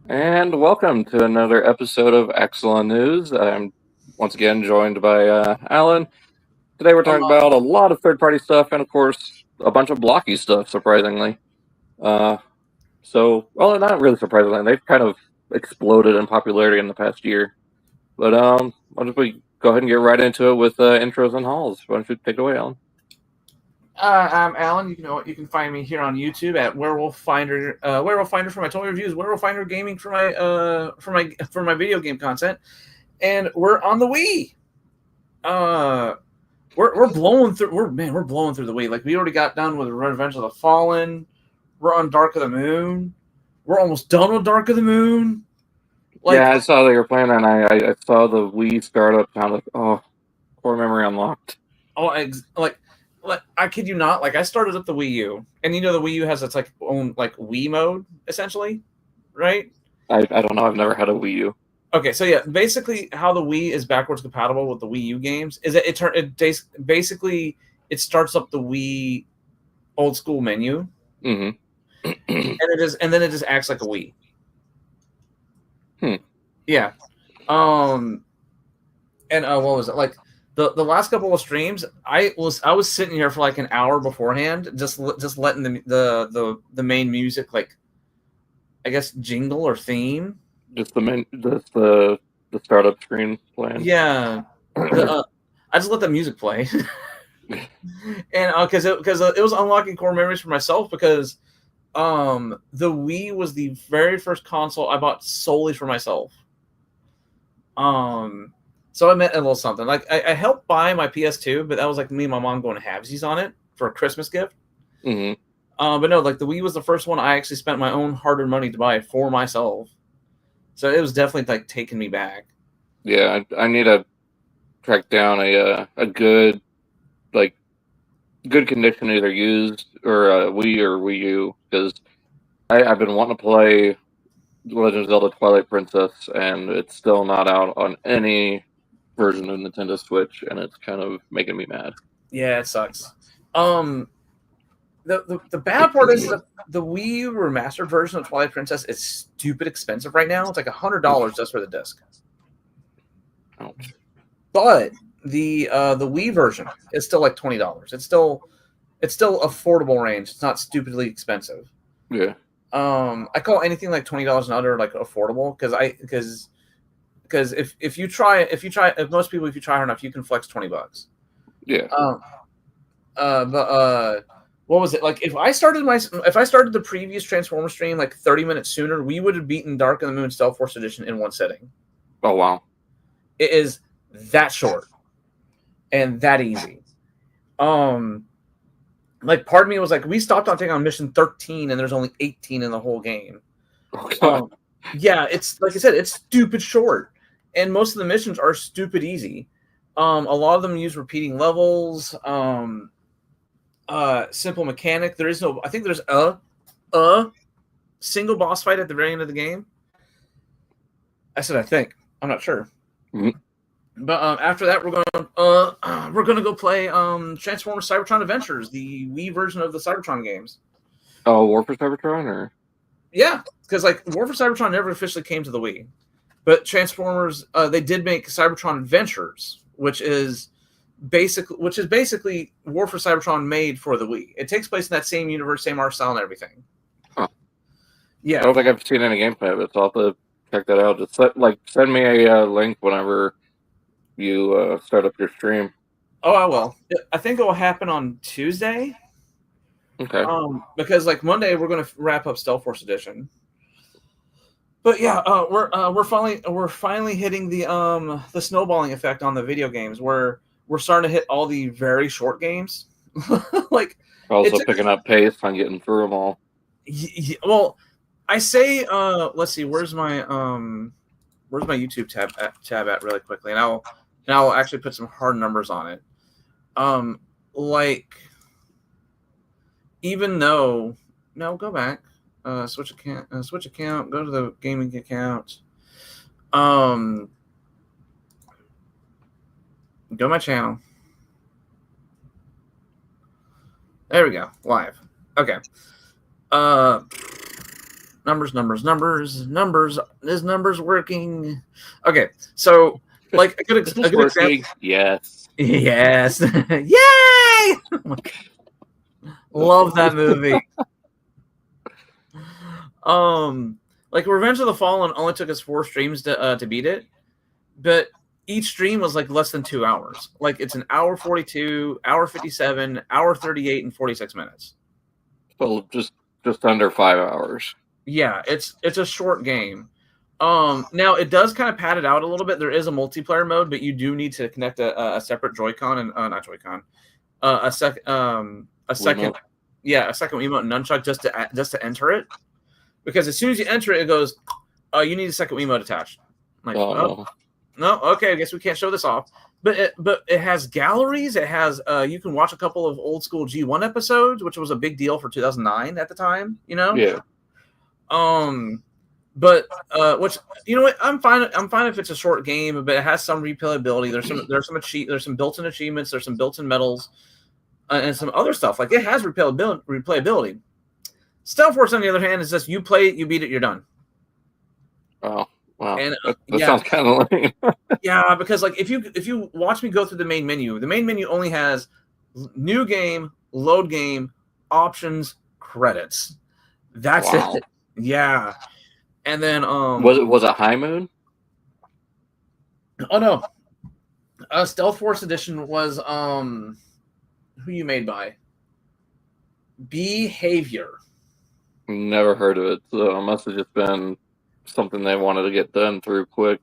And welcome to another episode of Axalon News. I'm once again joined by Alan. Today we're talking about a lot of third-party stuff and, of course, a bunch of blocky stuff, surprisingly. Well, not really surprisingly. They've kind of exploded in popularity in the past year. But I'll just go ahead and get right into it with intros and hauls. Why don't you take it away, Alan? I'm Alan. You can find me here on YouTube at Werewolf Finder. Werewolf Finder for my toy reviews. Werewolf Finder Gaming for my video game content. And we're on the Wii. We're blowing through. We're blowing through the Wii. Like we already got done with Revenge of the Fallen. We're on Dark of the Moon. We're almost done with Dark of the Moon. Yeah, I saw that you were playing, and I saw the Wii startup. Kind of core memory unlocked. I kid you not. Like I started up the Wii U, and the Wii U has its own Wii mode essentially, right? I don't know. I've never had a Wii U. Okay, so yeah, basically how the Wii is backwards compatible with the Wii U games is that it starts up the Wii old school menu, and then it just acts like a Wii. Yeah, and what was it like? The last couple of streams, I was sitting here for like an hour beforehand, just letting the main music, like, I guess, jingle or theme. Just the startup screen playing. Yeah, I just let the music play, and because it was unlocking core memories for myself because the Wii was the very first console I bought solely for myself. So I meant a little something. Like I helped buy my PS2, but that was like me and my mom going to halvesies on it for a Christmas gift. But no, like the Wii was the first one I actually spent my own hard-earned money to buy for myself. So it was definitely like taking me back. Yeah, I need to track down a good condition, either used or Wii or Wii U, because I've been wanting to play Legend of Zelda Twilight Princess, and it's still not out on any version of Nintendo Switch, and it's kind of making me mad. Yeah, it sucks. The bad part is the Wii remastered version of Twilight Princess is stupid expensive right now. It's like $100 just for the disc. Ouch. But the Wii version is still like $20. It's still affordable range. It's not stupidly expensive. Yeah. I call anything like $20 and under like affordable because if most people, if you try hard enough, you can flex $20. Yeah. But what was it like? If I started the previous Transformers stream like 30 minutes sooner, we would have beaten Dark of the Moon Stealth Force Edition in one sitting. Oh wow! It is that short and that easy. Like part of me was like, we stopped on taking on mission 13, and there's only 18 in the whole game. Oh, yeah, it's like I said, it's stupid short, and most of the missions are stupid easy. A lot of them use repeating levels. Simple mechanic. There is no. I think there's a single boss fight at the very end of the game. I said I think. I'm not sure. Mm-hmm. But after that, we're gonna go play Transformers Cybertron Adventures, the Wii version of the Cybertron games. Oh, War for Cybertron, or yeah, because like War for Cybertron never officially came to the Wii, but Transformers they did make Cybertron Adventures, which is basically War for Cybertron made for the Wii. It takes place in that same universe, same art style, and everything. Huh. Yeah, I don't think I've seen any gameplay of it, so I'll have to check that out. Just send me a link whenever you start up your stream. Oh, I will. I think it will happen on Tuesday. Okay. Because like Monday we're going to wrap up Stealth Force Edition. But yeah, we're finally hitting the snowballing effect on the video games where we're starting to hit all the very short games. Like also picking up pace on getting through them all. Well, I say let's see, where's my YouTube tab at really quickly, and I'll actually put some hard numbers on it. Like, even though, no, go back, switch account, go to the gaming account, go to my channel. There we go, live. Okay. Numbers. Is numbers working? Okay, so like a good example. Yes. Yes. Yay! Love that movie. Like Revenge of the Fallen only took us 4 streams to beat it, but each stream was like less than 2 hours. Like it's an hour 42, hour 57, hour 38, and 46 minutes. So just under 5 hours. Yeah, it's a short game. Now it does kind of pad it out a little bit. There is a multiplayer mode, but you do need to connect a separate Joy-Con and not Joy-Con, a second Wiimote. a second Wiimote and nunchuck just to enter it. Because as soon as you enter it, it goes, you need a second Wiimote attached. I'm like, no, okay, I guess we can't show this off. But it has galleries. It has you can watch a couple of old school G1 episodes, which was a big deal for 2009 at the time. You know. Yeah. But which you know what, I'm fine if it's a short game, but it has some replayability. There's some built-in achievements. There's some built-in medals, and some other stuff. Like it has replayability. Stealth Force, on the other hand, is just you play it, you beat it, you're done. Oh, wow. And that sounds kind of lame. Yeah, because like if you watch me go through the main menu only has new game, load game, options, credits. That's it. Yeah. And then was it High Moon? Oh no. Stealth Force Edition was who you made by? Behavior. Never heard of it, so it must have just been something they wanted to get done through quick.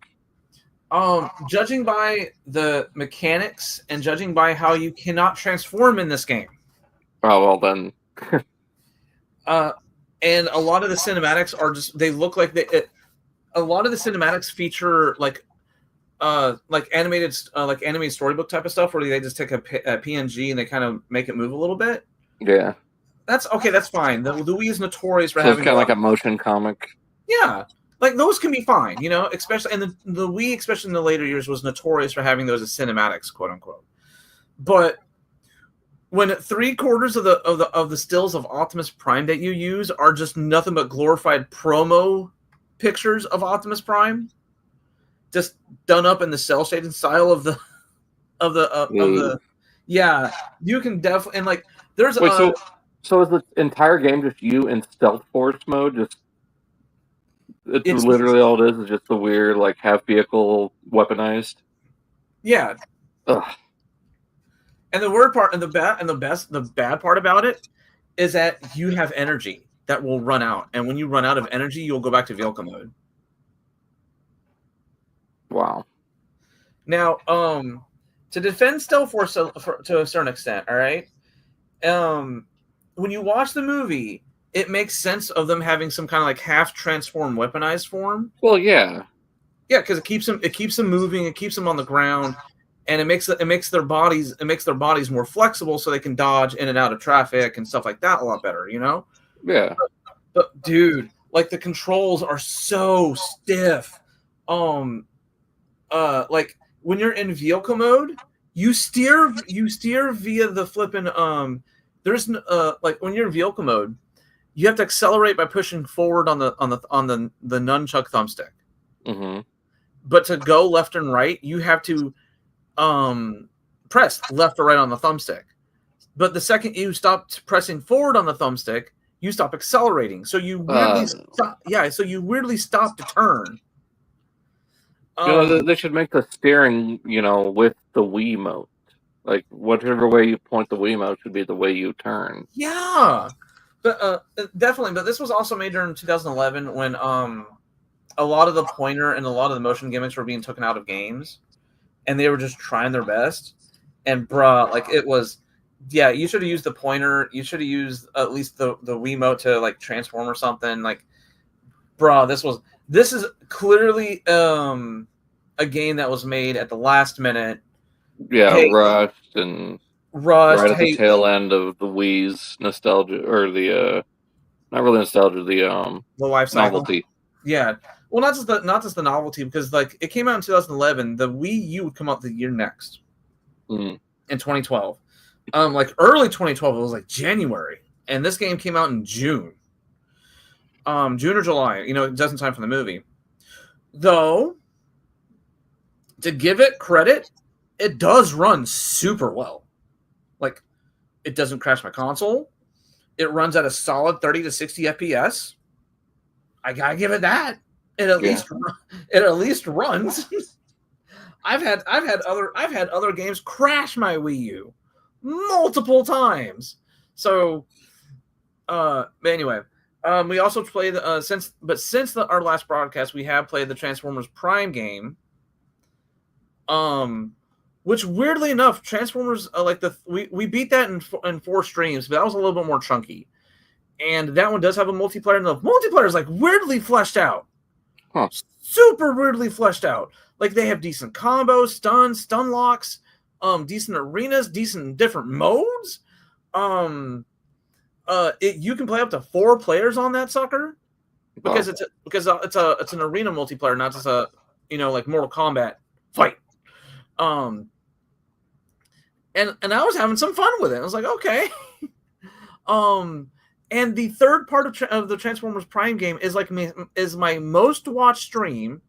Judging by the mechanics and judging by how you cannot transform in this game. Oh, well then. And a lot of the cinematics are just, they look like a lot of the cinematics feature like animated storybook type of stuff where they just take a PNG and they kind of make it move a little bit. Yeah. That's okay. That's fine. The Wii is notorious for having. It's kind of like a motion comic. Yeah, like those can be fine, you know. Especially, and the Wii, especially in the later years, was notorious for having those as cinematics, quote unquote. But when 3/4 of the stills of Optimus Prime that you use are just nothing but glorified promo pictures of Optimus Prime, just done up in the cell shading style of the yeah, you can definitely, and like there's So is the entire game just you in Stealth Force mode? It's literally all it is just the weird, like, half vehicle weaponized? Yeah. Ugh. And the weird part, and the bad part about it is that you have energy that will run out. And when you run out of energy, you'll go back to vehicle mode. Wow. Now, to defend Stealth Force to a certain extent, all right? When you watch the movie, it makes sense of them having some kind of like half transformed weaponized form. Well, yeah, because it keeps them moving, it keeps them on the ground, and it makes their bodies more flexible so they can dodge in and out of traffic and stuff like that a lot better, you know? Yeah. But dude, like the controls are so stiff. Like when you're in vehicle mode, you steer via the flipping there's like when you're in vehicle mode, you have to accelerate by pushing forward on the nunchuck thumbstick. Mm-hmm. But to go left and right, you have to press left or right on the thumbstick. But the second you stop pressing forward on the thumbstick, you stop accelerating. So you weirdly stop. Yeah, so you weirdly stop to turn. They should make the steering, with the Wiimote. Like, whatever way you point the Wiimote should be the way you turn. Yeah, but definitely. But this was also made during 2011 when a lot of the pointer and a lot of the motion gimmicks were being taken out of games, and they were just trying their best. And like it was, yeah, you should have used the pointer. You should have used at least the Wiimote to like transform or something. Like, this is clearly a game that was made at the last minute. Yeah, rushed right at the tail end of the Wii's nostalgia, or the not really nostalgia, the life cycle. Novelty. Yeah, well, not just the novelty, because like it came out in 2011. The Wii U would come out the year next, in 2012. Like early 2012, it was like January, and this game came out in June. June or July. Just in time for the movie. Though, to give it credit, it does run super well. Like, it doesn't crash my console. It runs at a solid 30 to 60 FPS. I gotta give it that. It at least runs. I've had other games crash my Wii U multiple times. So, but anyway, we also played since our last broadcast, we have played the Transformers Prime game. Which weirdly enough, Transformers we beat that in 4 streams, but that was a little bit more chunky. And that one does have a multiplayer, and the multiplayer is like weirdly fleshed out. Huh. Super weirdly fleshed out. Like, they have decent combos, stun locks, decent arenas, decent different modes. You can play up to 4 players on that sucker because it's an arena multiplayer, not just a like Mortal Kombat fight. And I was having some fun with it. I was like, okay. And the third part of the Transformers Prime game is my most watched stream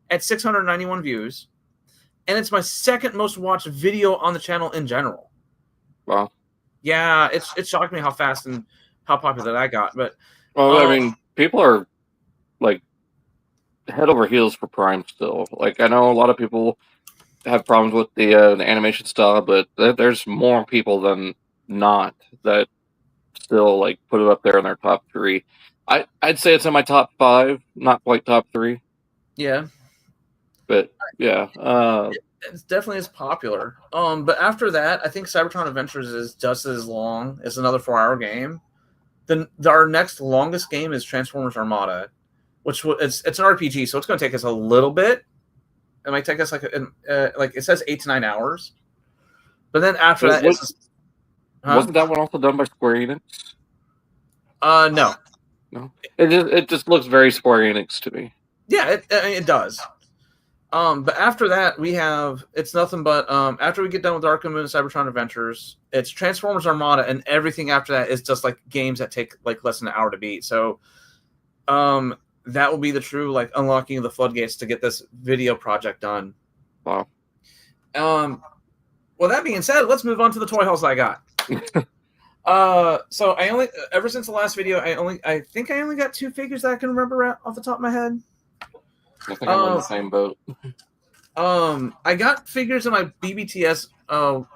at 691 views, and it's my second most watched video on the channel in general. Wow. Yeah, it shocked me how fast and how popular that got. But I mean, people are like head over heels for Prime still. Like, I know a lot of people have problems with the animation style, but there's more people than not that still like put it up there in their top 3. I'd say it's in my top 5, not quite top 3. Yeah, but yeah, it's definitely as popular. But after that, I think Cybertron Adventures is just as long. It's another 4-hour game. Then our next longest game is Transformers Armada, which it's an RPG, so it's going to take us a little bit. It might take us like it says 8 to 9 hours. But then after that, wasn't that one also done by Square Enix? No. It just looks very Square Enix to me. Yeah, it does. But after that, it's nothing but after we get done with Dark Moon and Cybertron Adventures, it's Transformers Armada, and everything after that is just like games that take like less than an hour to beat. So, that will be the true like unlocking of the floodgates to get this video project done. Wow. Well, that being said, let's move on to the toy hauls I got. So I ever since the last video, I think I only got 2 figures that I can remember off the top of my head. I think I'm in the same boat. I got figures in my BBTS pile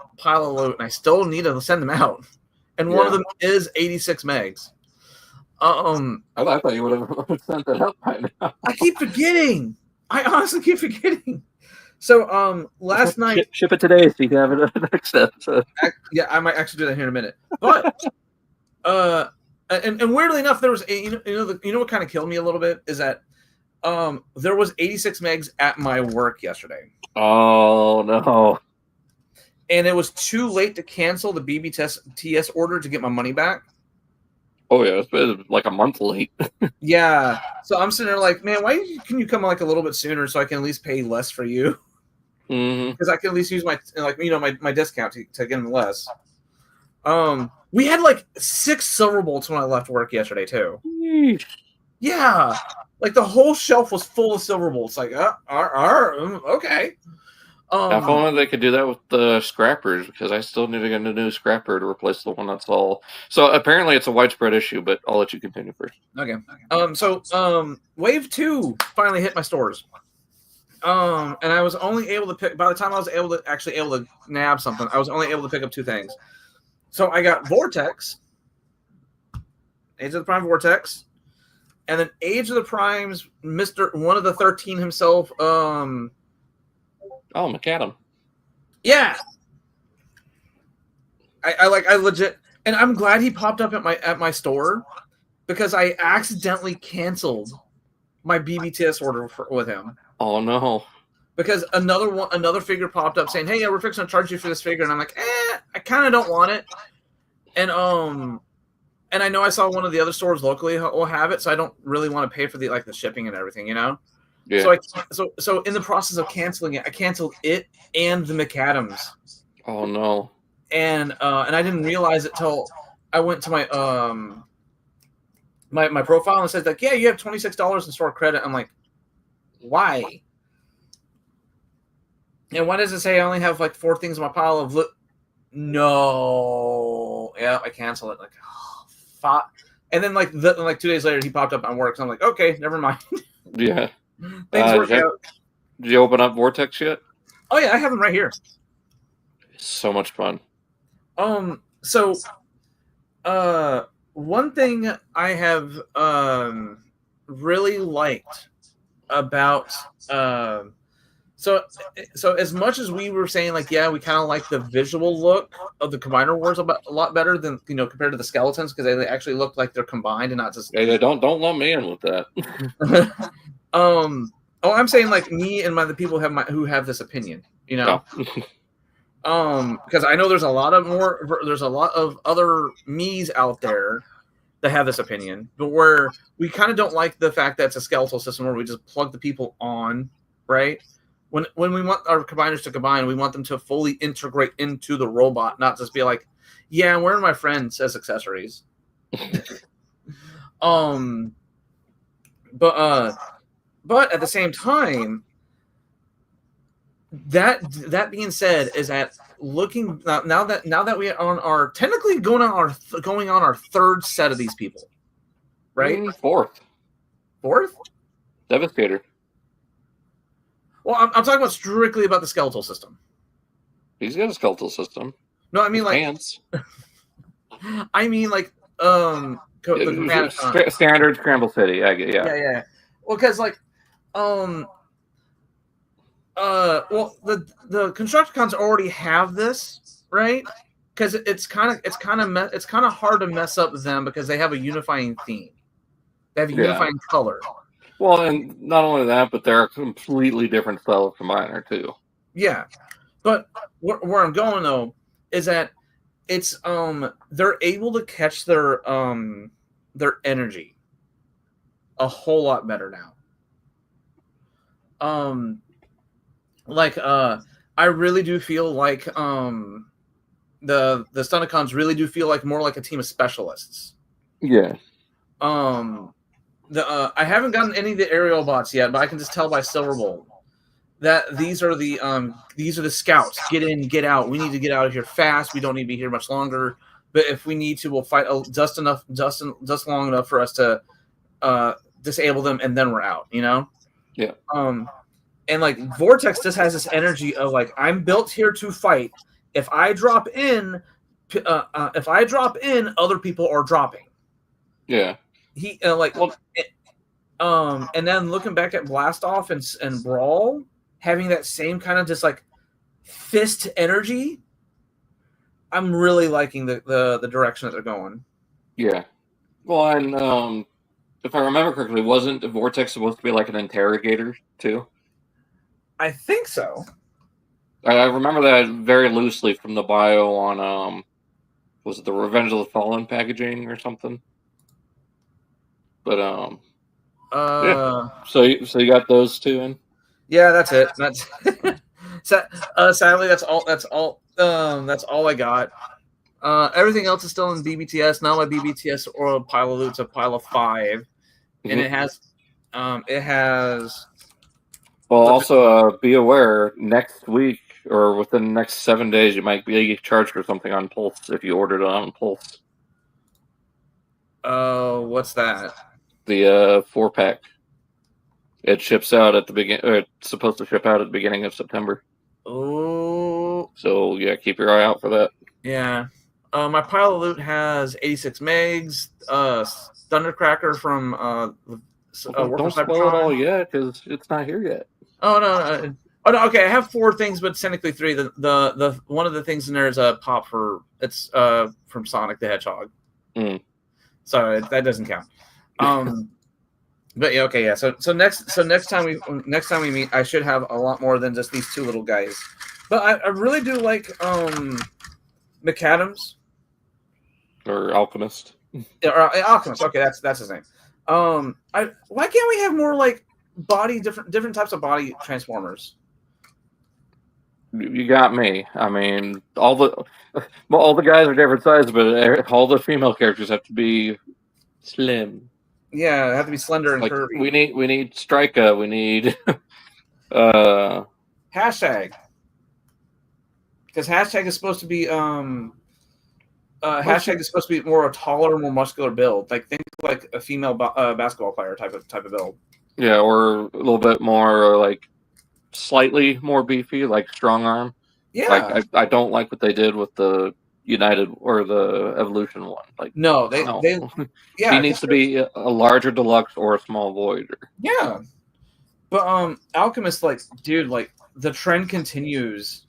of loot, and I still need to send them out. And one of them is 86 megs. I thought you would have sent that out by now. I keep forgetting. I honestly keep forgetting. So last night, ship it today so you can have it next episode. Yeah, I might actually do that here in a minute. But and weirdly enough, there was you know what kind of killed me a little bit is that there was 86 megs at my work yesterday. Oh no! And it was too late to cancel the BBTS order to get my money back. Oh yeah, it's been like a month late. Yeah, so I'm sitting there like, man, can you come like a little bit sooner so I can at least pay less for you? Because I can at least use my my discount to get them less. We had like 6 silver bolts when I left work yesterday too. Yeah, like the whole shelf was full of silver bolts. Like, okay. If only they could do that with the scrappers, because I still need to get a new scrapper to replace the one that's all. So apparently it's a widespread issue, but I'll let you continue first. Okay. So Wave 2 finally hit my stores. And I was only able to pick, by the time I was able to nab something, I was only able to pick up 2 things. So I got Vortex, Age of the Prime Vortex, and then Age of the Prime's one of the 13 himself. Oh, McAdam. Yeah. I legit, and I'm glad he popped up at my store because I accidentally canceled my BBTS order with him. Oh no! Because another figure popped up saying, "Hey, yeah, we're fixing to charge you for this figure," and I'm like, I kind of don't want it, and I know I saw one of the other stores locally will have it, so I don't really want to pay for the shipping and everything, you know. Yeah. So in the process of canceling it, I canceled it and the McAdams. Oh no! And I didn't realize it till I went to my my profile and it says like, yeah, you have $26 in store credit. I'm like, why? And why does it say I only have like 4 things in my pile of No. Yeah, I cancel it. Like, oh, fuck. And then like 2 days later, he popped up on work. So I'm like, okay, never mind. Yeah. Things work out. Did you open up Vortex yet? Oh yeah, I have them right here. So much fun. So, one thing I have really liked about so as much as we were saying like, yeah, we kind of like the visual look of the Combiner Wars a lot better than compared to the Skeletons, because they actually look like they're combined and not just. Yeah, don't lump me in with that. Oh, I'm saying like me and the people who have this opinion, No. Because I know there's a lot of other me's out there that have this opinion, but where we kind of don't like the fact that it's a skeletal system where we just plug the people on, right? When we want our combiners to combine, we want them to fully integrate into the robot, not just be like, yeah, I'm wearing my friends as accessories. But at the same time, that being said, is that looking now that we are technically going on our 3rd set of these people, right? 4th Devastator. Well, I'm talking about strictly about the skeletal system. He's got a skeletal system. No, I mean like pants. I mean like standard Scramble City. Yeah. Well, because like well, the Constructicons already have this, right? Because it's kind of hard to mess up them because they have a unifying theme. They have a unifying color. Well, and not only that, but they're a completely different style of combiner too. Yeah, but where I'm going though is that it's they're able to catch their energy a whole lot better now. I really do feel like the Stunticons really do feel like more like a team of specialists. Yeah. I haven't gotten any of the aerial bots yet, but I can just tell by Silverbolt that these are the scouts. Get in, get out. We need to get out of here fast. We don't need to be here much longer. But if we need to, we'll fight just long enough for us to disable them, and then we're out. Yeah. And like Vortex just has this energy of like, I'm built here to fight. If I drop in, other people are dropping. Yeah. He and then looking back at Blast Off and Brawl, having that same kind of just like fist energy, I'm really liking the direction that they're going. Yeah. Well, and if I remember correctly, wasn't Vortex supposed to be like an interrogator too? I think so. I remember that very loosely from the bio on was it the Revenge of the Fallen packaging or something? But yeah. So you got those two in? Yeah, that's it. That's sadly that's all I got. Everything else is still in BBTS. Now my BBTS or pile of loot's a pile of 5, and it has. Well, also be aware next week or within the next 7 days you might be charged for something on Pulse if you ordered it on Pulse. What's that? The 4-pack. It ships out at the beginning. It's supposed to ship out at the beginning of September. Oh. So yeah, keep your eye out for that. Yeah. My pile of loot has 86 megs. Thundercracker from don't spoil it all yet because it's not here yet. Oh no. Oh no. Okay, I have 4 things, but technically 3. The one of the things in there is a pop it's from Sonic the Hedgehog. So that doesn't count. But yeah, okay, yeah. So next time we meet, I should have a lot more than just these 2 little guys. But I really do like McAdams or Alchemist. Or Alchemist. Okay, that's his name. Why can't we have more like different types of body transformers? You got me. I mean, all the guys are different sizes, but all the female characters have to be slim. Yeah, they have to be slender and Like curvy. we need Strika. We need Hashtag. Because hashtag is supposed to be hashtag is supposed to be more a taller, more muscular build. Like think like a female basketball player type of build. Yeah, or a little bit more like slightly more beefy, like strong arm. Yeah. Like I don't like what they did with the United or the Evolution one. Like no, they yeah. He needs to be a larger deluxe or a small voyager. Yeah. But Alchemist, like, dude, like the trend continues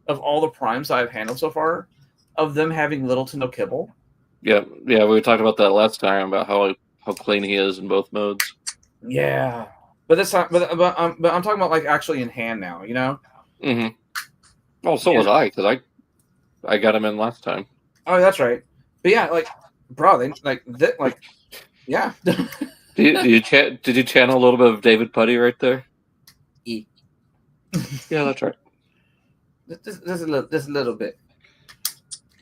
of all the primes I've handled so far, of them having little to no kibble. Yeah, we talked about that last time about how clean he is in both modes. Yeah, but this time, but I'm talking about like actually in hand now, you know. Mm-hmm. Oh, so was I, because I got him in last time. Oh, that's right. But yeah, like, bro, they yeah. Did you channel a little bit of David Putty right there? Yeah, that's right. Just a little bit.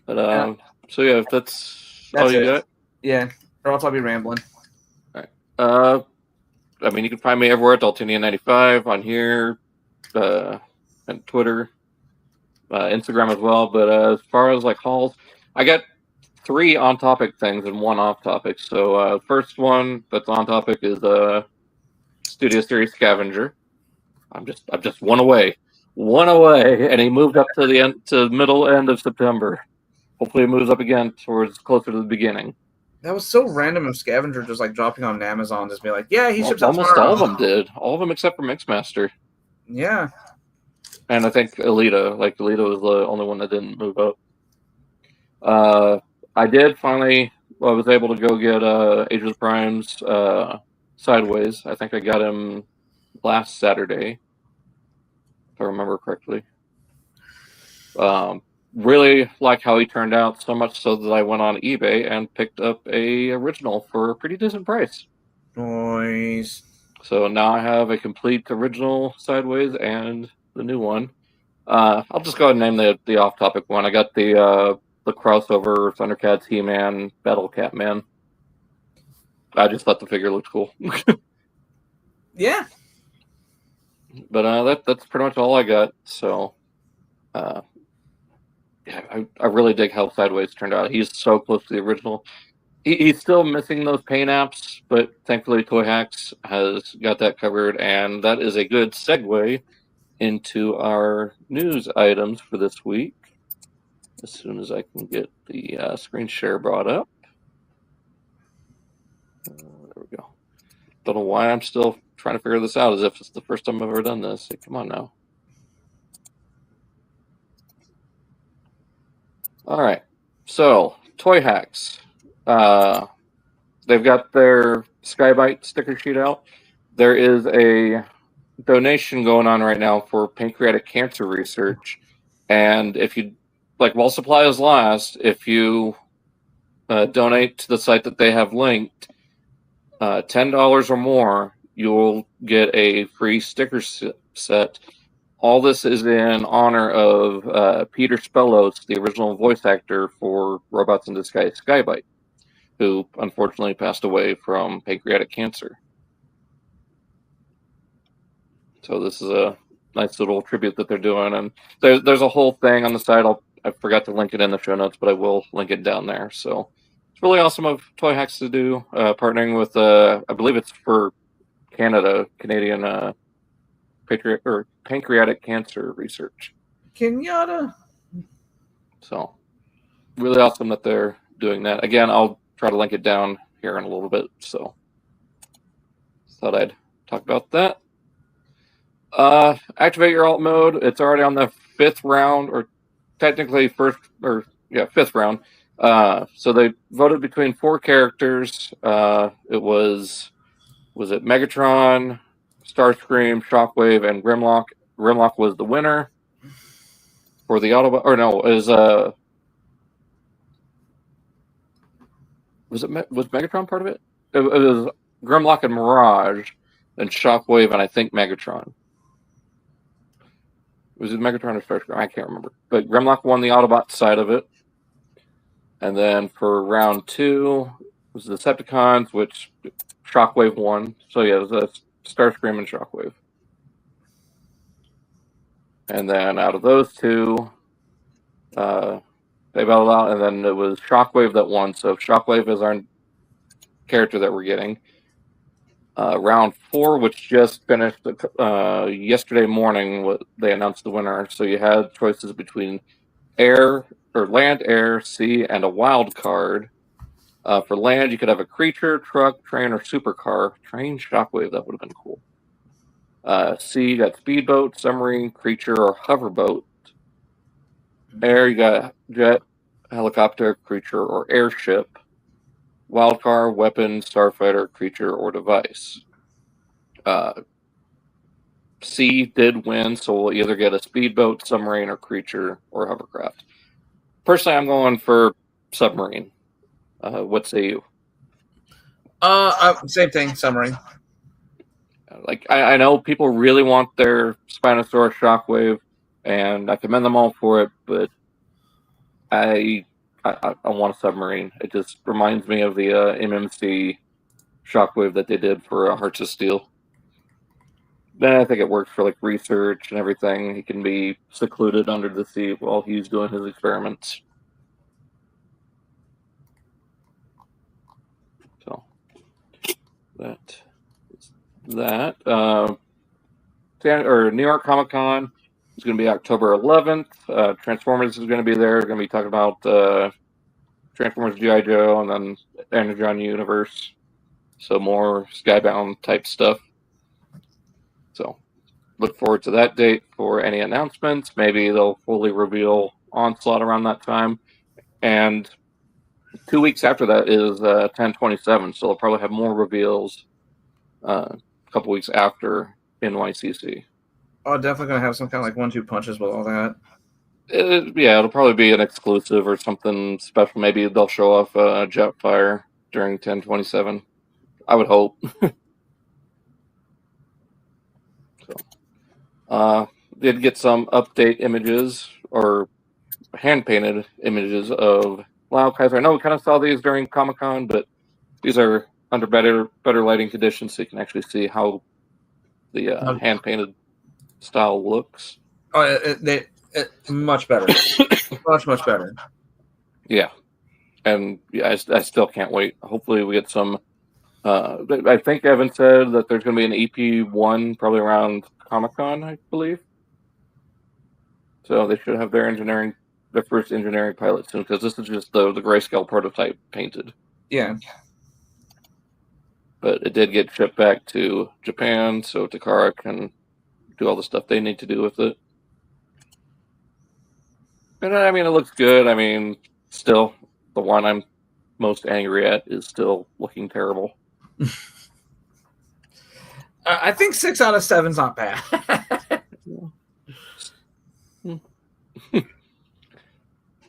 But so yeah, if that's all you got. Yeah, or else I'll be rambling. All right. I mean, you can find me everywhere at Daltonian95 on here, and Twitter, Instagram as well. But as far as like hauls, I got 3 on-topic things and 1 off-topic. So first one that's on topic is Studio Series Scavenger. I'm just one away, and he moved up to the middle end of September. Hopefully, it moves up again towards closer to the beginning. That was so random of Scavenger just like dropping on Amazon, just be like, yeah, he ships out almost tomorrow. All of them did. All of them except for Mixmaster. Yeah. And I think Alita. Like, Alita was the only one that didn't move up. I did finally... I was able to go get Age of the Primes Sideways. I think I got him last Saturday, if I remember correctly. Really like how he turned out, so much so that I went on eBay and picked up a original for a pretty decent price. Nice. So now I have a complete original Sideways and the new one. I'll just go ahead and name the off-topic one. I got the crossover Thundercats He-Man Battle Catman. I just thought the figure looked cool. Yeah. But that's pretty much all I got. So, yeah, I really dig how Sideways turned out. He's so close to the original. He's still missing those paint apps, but thankfully Toy Hacks has got that covered, and that is a good segue into our news items for this week. As soon as I can get the screen share brought up. There we go. Don't know why I'm still trying to figure this out as if it's the first time I've ever done this. Hey, come on now. All right. So, Toy Hacks. They've got their Skybite sticker sheet out. There is a donation going on right now for pancreatic cancer research. And if you, like, while supplies last, if you donate to the site that they have linked, $10 or more, you'll get a free sticker set. All this is in honor of Peter Spellos, the original voice actor for Robots in Disguise Skybite, who unfortunately passed away from pancreatic cancer. So this is a nice little tribute that they're doing, and there's a whole thing on the site. I forgot to link it in the show notes, but I will link it down there. So it's really awesome of Toy Hacks to do, partnering with I believe it's for Canadian pancreatic cancer research. Kenyatta. So really awesome that they're doing that. Again, I'll try to link it down here in a little bit. So thought I'd talk about that. Activate your alt mode. It's already on the 5th round, or technically 5th round. So they voted between 4 characters. It was it Megatron, Starscream, Shockwave, and Grimlock. Grimlock was the winner for the Autobot. Or no, was Megatron part of it? It was Grimlock and Mirage, and Shockwave, and I think Megatron. Was it Megatron or Starscream? I can't remember. But Grimlock won the Autobot side of it. And then for round 2 was the Decepticons, which Shockwave won. So yeah, it was a Starscream and Shockwave. And then out of those two, they battled out, and then it was Shockwave that won. So Shockwave is our character that we're getting. Round 4, which just finished yesterday morning, they announced the winner. So you had choices between air or land, air, sea, and a wild card. For land, you could have a creature, truck, train, or supercar. Train, Shockwave, that would have been cool. Sea, you got speedboat, submarine, creature, or hoverboat. Air, you got jet, helicopter, creature, or airship. Wildcard, weapon, starfighter, creature, or device. Sea did win, so we'll either get a speedboat, submarine, or creature, or hovercraft. Personally, I'm going for submarine. What say you? Same thing, submarine. Like I know people really want their Spinosaurus Shockwave, and I commend them all for it, but I want a submarine. It just reminds me of the MMC Shockwave that they did for Hearts of Steel. Then I think it works for like research and everything. He can be secluded under the sea while he's doing his experiments. So that. New York Comic Con is going to be October 11th. Transformers is going to be there. We're going to be talking about Transformers GIJoe and then Energon Universe. So more Skybound type stuff. So look forward to that date for any announcements. Maybe they'll fully reveal Onslaught around that time. And 2 weeks after that is 10/27, so they'll probably have more reveals a couple weeks after NYCC. Oh, definitely going to have some kind of like 1-2 punches with all that. It'll probably be an exclusive or something special. Maybe they'll show off Jetfire during 10/27. I would hope. Did get some update images or hand-painted images of Liokaiser. I know we kind of saw these during Comic-Con, but these are under better lighting conditions, so you can actually see how the hand-painted style looks. Oh, much better. much better. Yeah. And yeah, I still can't wait. Hopefully we get some... I think Evan said that there's going to be an EP1 probably around Comic-Con, I believe. So they should have their first engineering pilot soon, because this is just the grayscale prototype painted. Yeah. But it did get shipped back to Japan, so Takara can do all the stuff they need to do with it. And I mean, it looks good. I mean, still, the one I'm most angry at is still looking terrible. I think 6 out of 7's not bad.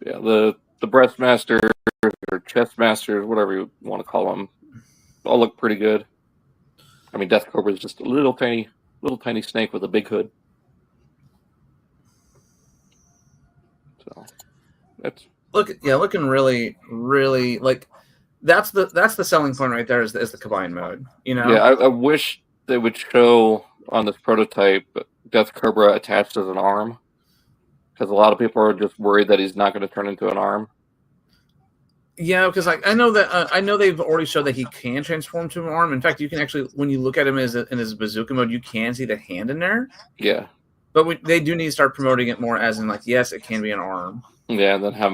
Yeah, the Breastmasters or Chestmasters, whatever you want to call them, all look pretty good. I mean, Death Cobra is just a little tiny snake with a big hood. So that's looking really, really like that's the selling point right there is the combined mode. You know? Yeah, I wish they would show on this prototype Death Cobra attached as an arm, because a lot of people are just worried that he's not going to turn into an arm. Yeah, because I know they've already showed that he can transform to an arm. In fact, you can actually, when you look at him in his bazooka mode, you can see the hand in there. Yeah. But they do need to start promoting it more as in, like, yes, it can be an arm. Yeah, and then have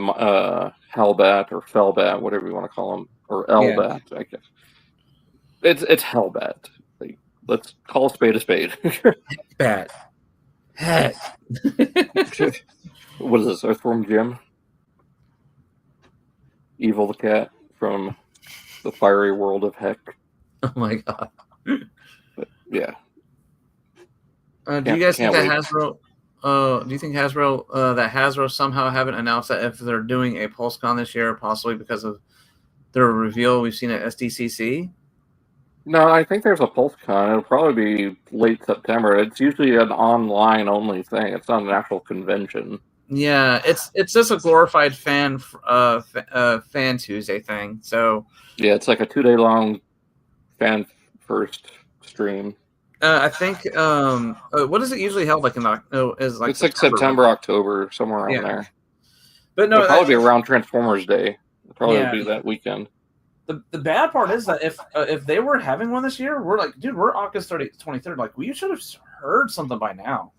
Hellbat or Fellbat, whatever you want to call him, or Elbat, yeah. I guess. It's Hellbat. Like, let's call a spade a spade. Bat. Heck. What is this, Earthworm Jim? Evil the cat from the fiery world of Heck. Oh my god. But, yeah. Do you guys think that Hasbro? Do you think Hasbro somehow haven't announced that if they're doing a PulseCon this year, possibly because of their reveal we've seen at SDCC? No, I think there's a PulseCon. It'll probably be late September. It's usually an online only thing. It's not an actual convention. Yeah, it's just a glorified fan Tuesday thing. So yeah, it's like a 2-day long fan first stream. I think what is it usually held like in is like it's September, October, somewhere around there. But no, it'll probably be around Transformers Day. It'll probably be that weekend. The bad part is that if they were having one this year, we're like, dude, we're August 23rd. Like, we should have heard something by now.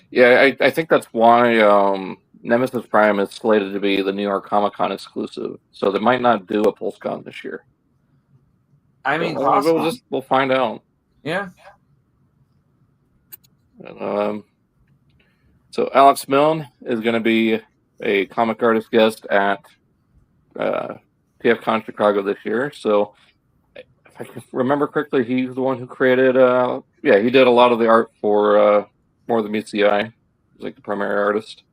Yeah, I think that's why Nemesis Prime is slated to be the New York Comic Con exclusive. So they might not do a PulseCon this year. I mean, we'll find out. Yeah. So Alex Milne is going to be a comic artist guest at TFCON Chicago this year. So if I can remember correctly, he's the one who created he did a lot of the art for More Than Meets the Eye. He's like the primary artist.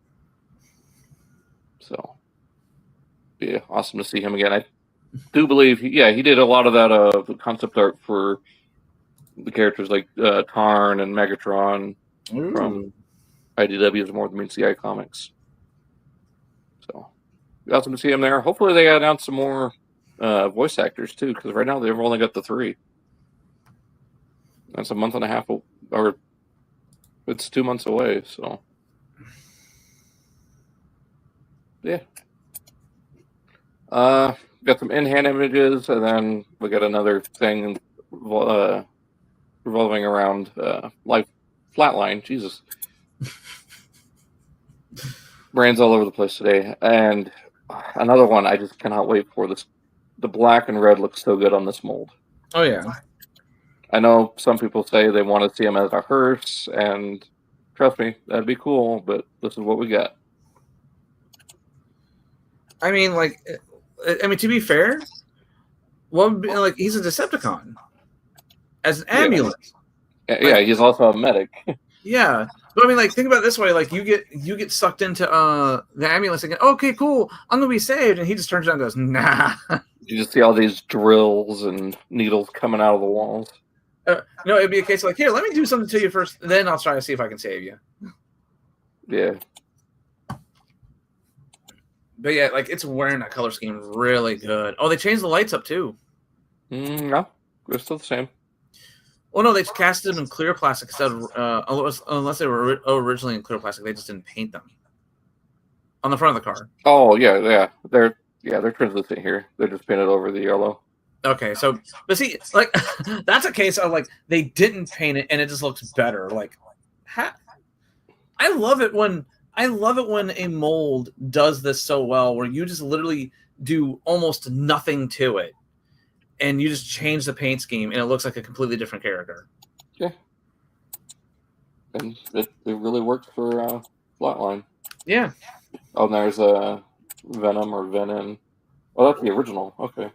So yeah, awesome to see him again. I do believe he did a lot of that concept art for the characters like Tarn and Megatron from IDW's More Than Meets the Eye comics. So awesome to see him there. Hopefully they announce some more voice actors too, because right now they've only got the 3. That's a month and a half, or it's 2 months away. So yeah. Got some in-hand images, and then we got another thing revolving around life Flatline. Jesus. Brains all over the place today. And another one I just cannot wait for. This. The black and red looks so good on this mold. Oh, yeah. I know some people say they want to see him as a hearse, and trust me, that'd be cool, but this is what we got. I mean, to be fair, he's a Decepticon as an ambulance. Yeah, he's also a medic. Yeah, but I mean, think about it this way: you get sucked into the ambulance again. Okay, cool, I'm gonna be saved, and he just turns around and goes, "Nah." You just see all these drills and needles coming out of the walls. No, it'd be a case of here, let me do something to you first, then I'll try to see if I can save you. Yeah. But yeah, it's wearing that color scheme really good. Oh, they changed the lights up too. No, they're still the same. Oh no, they casted them in clear plastic instead of unless they were originally in clear plastic, they just didn't paint them on the front of the car. Oh yeah, they're translucent here. They're just painted over the yellow. Okay, so but see, that's a case of they didn't paint it and it just looks better. I love it when a mold does this so well, where you just literally do almost nothing to it, and you just change the paint scheme, and it looks like a completely different character. Yeah, and it really works for Flatline. Yeah. Oh, and there's Venom or Venom. Oh, that's the original. Okay.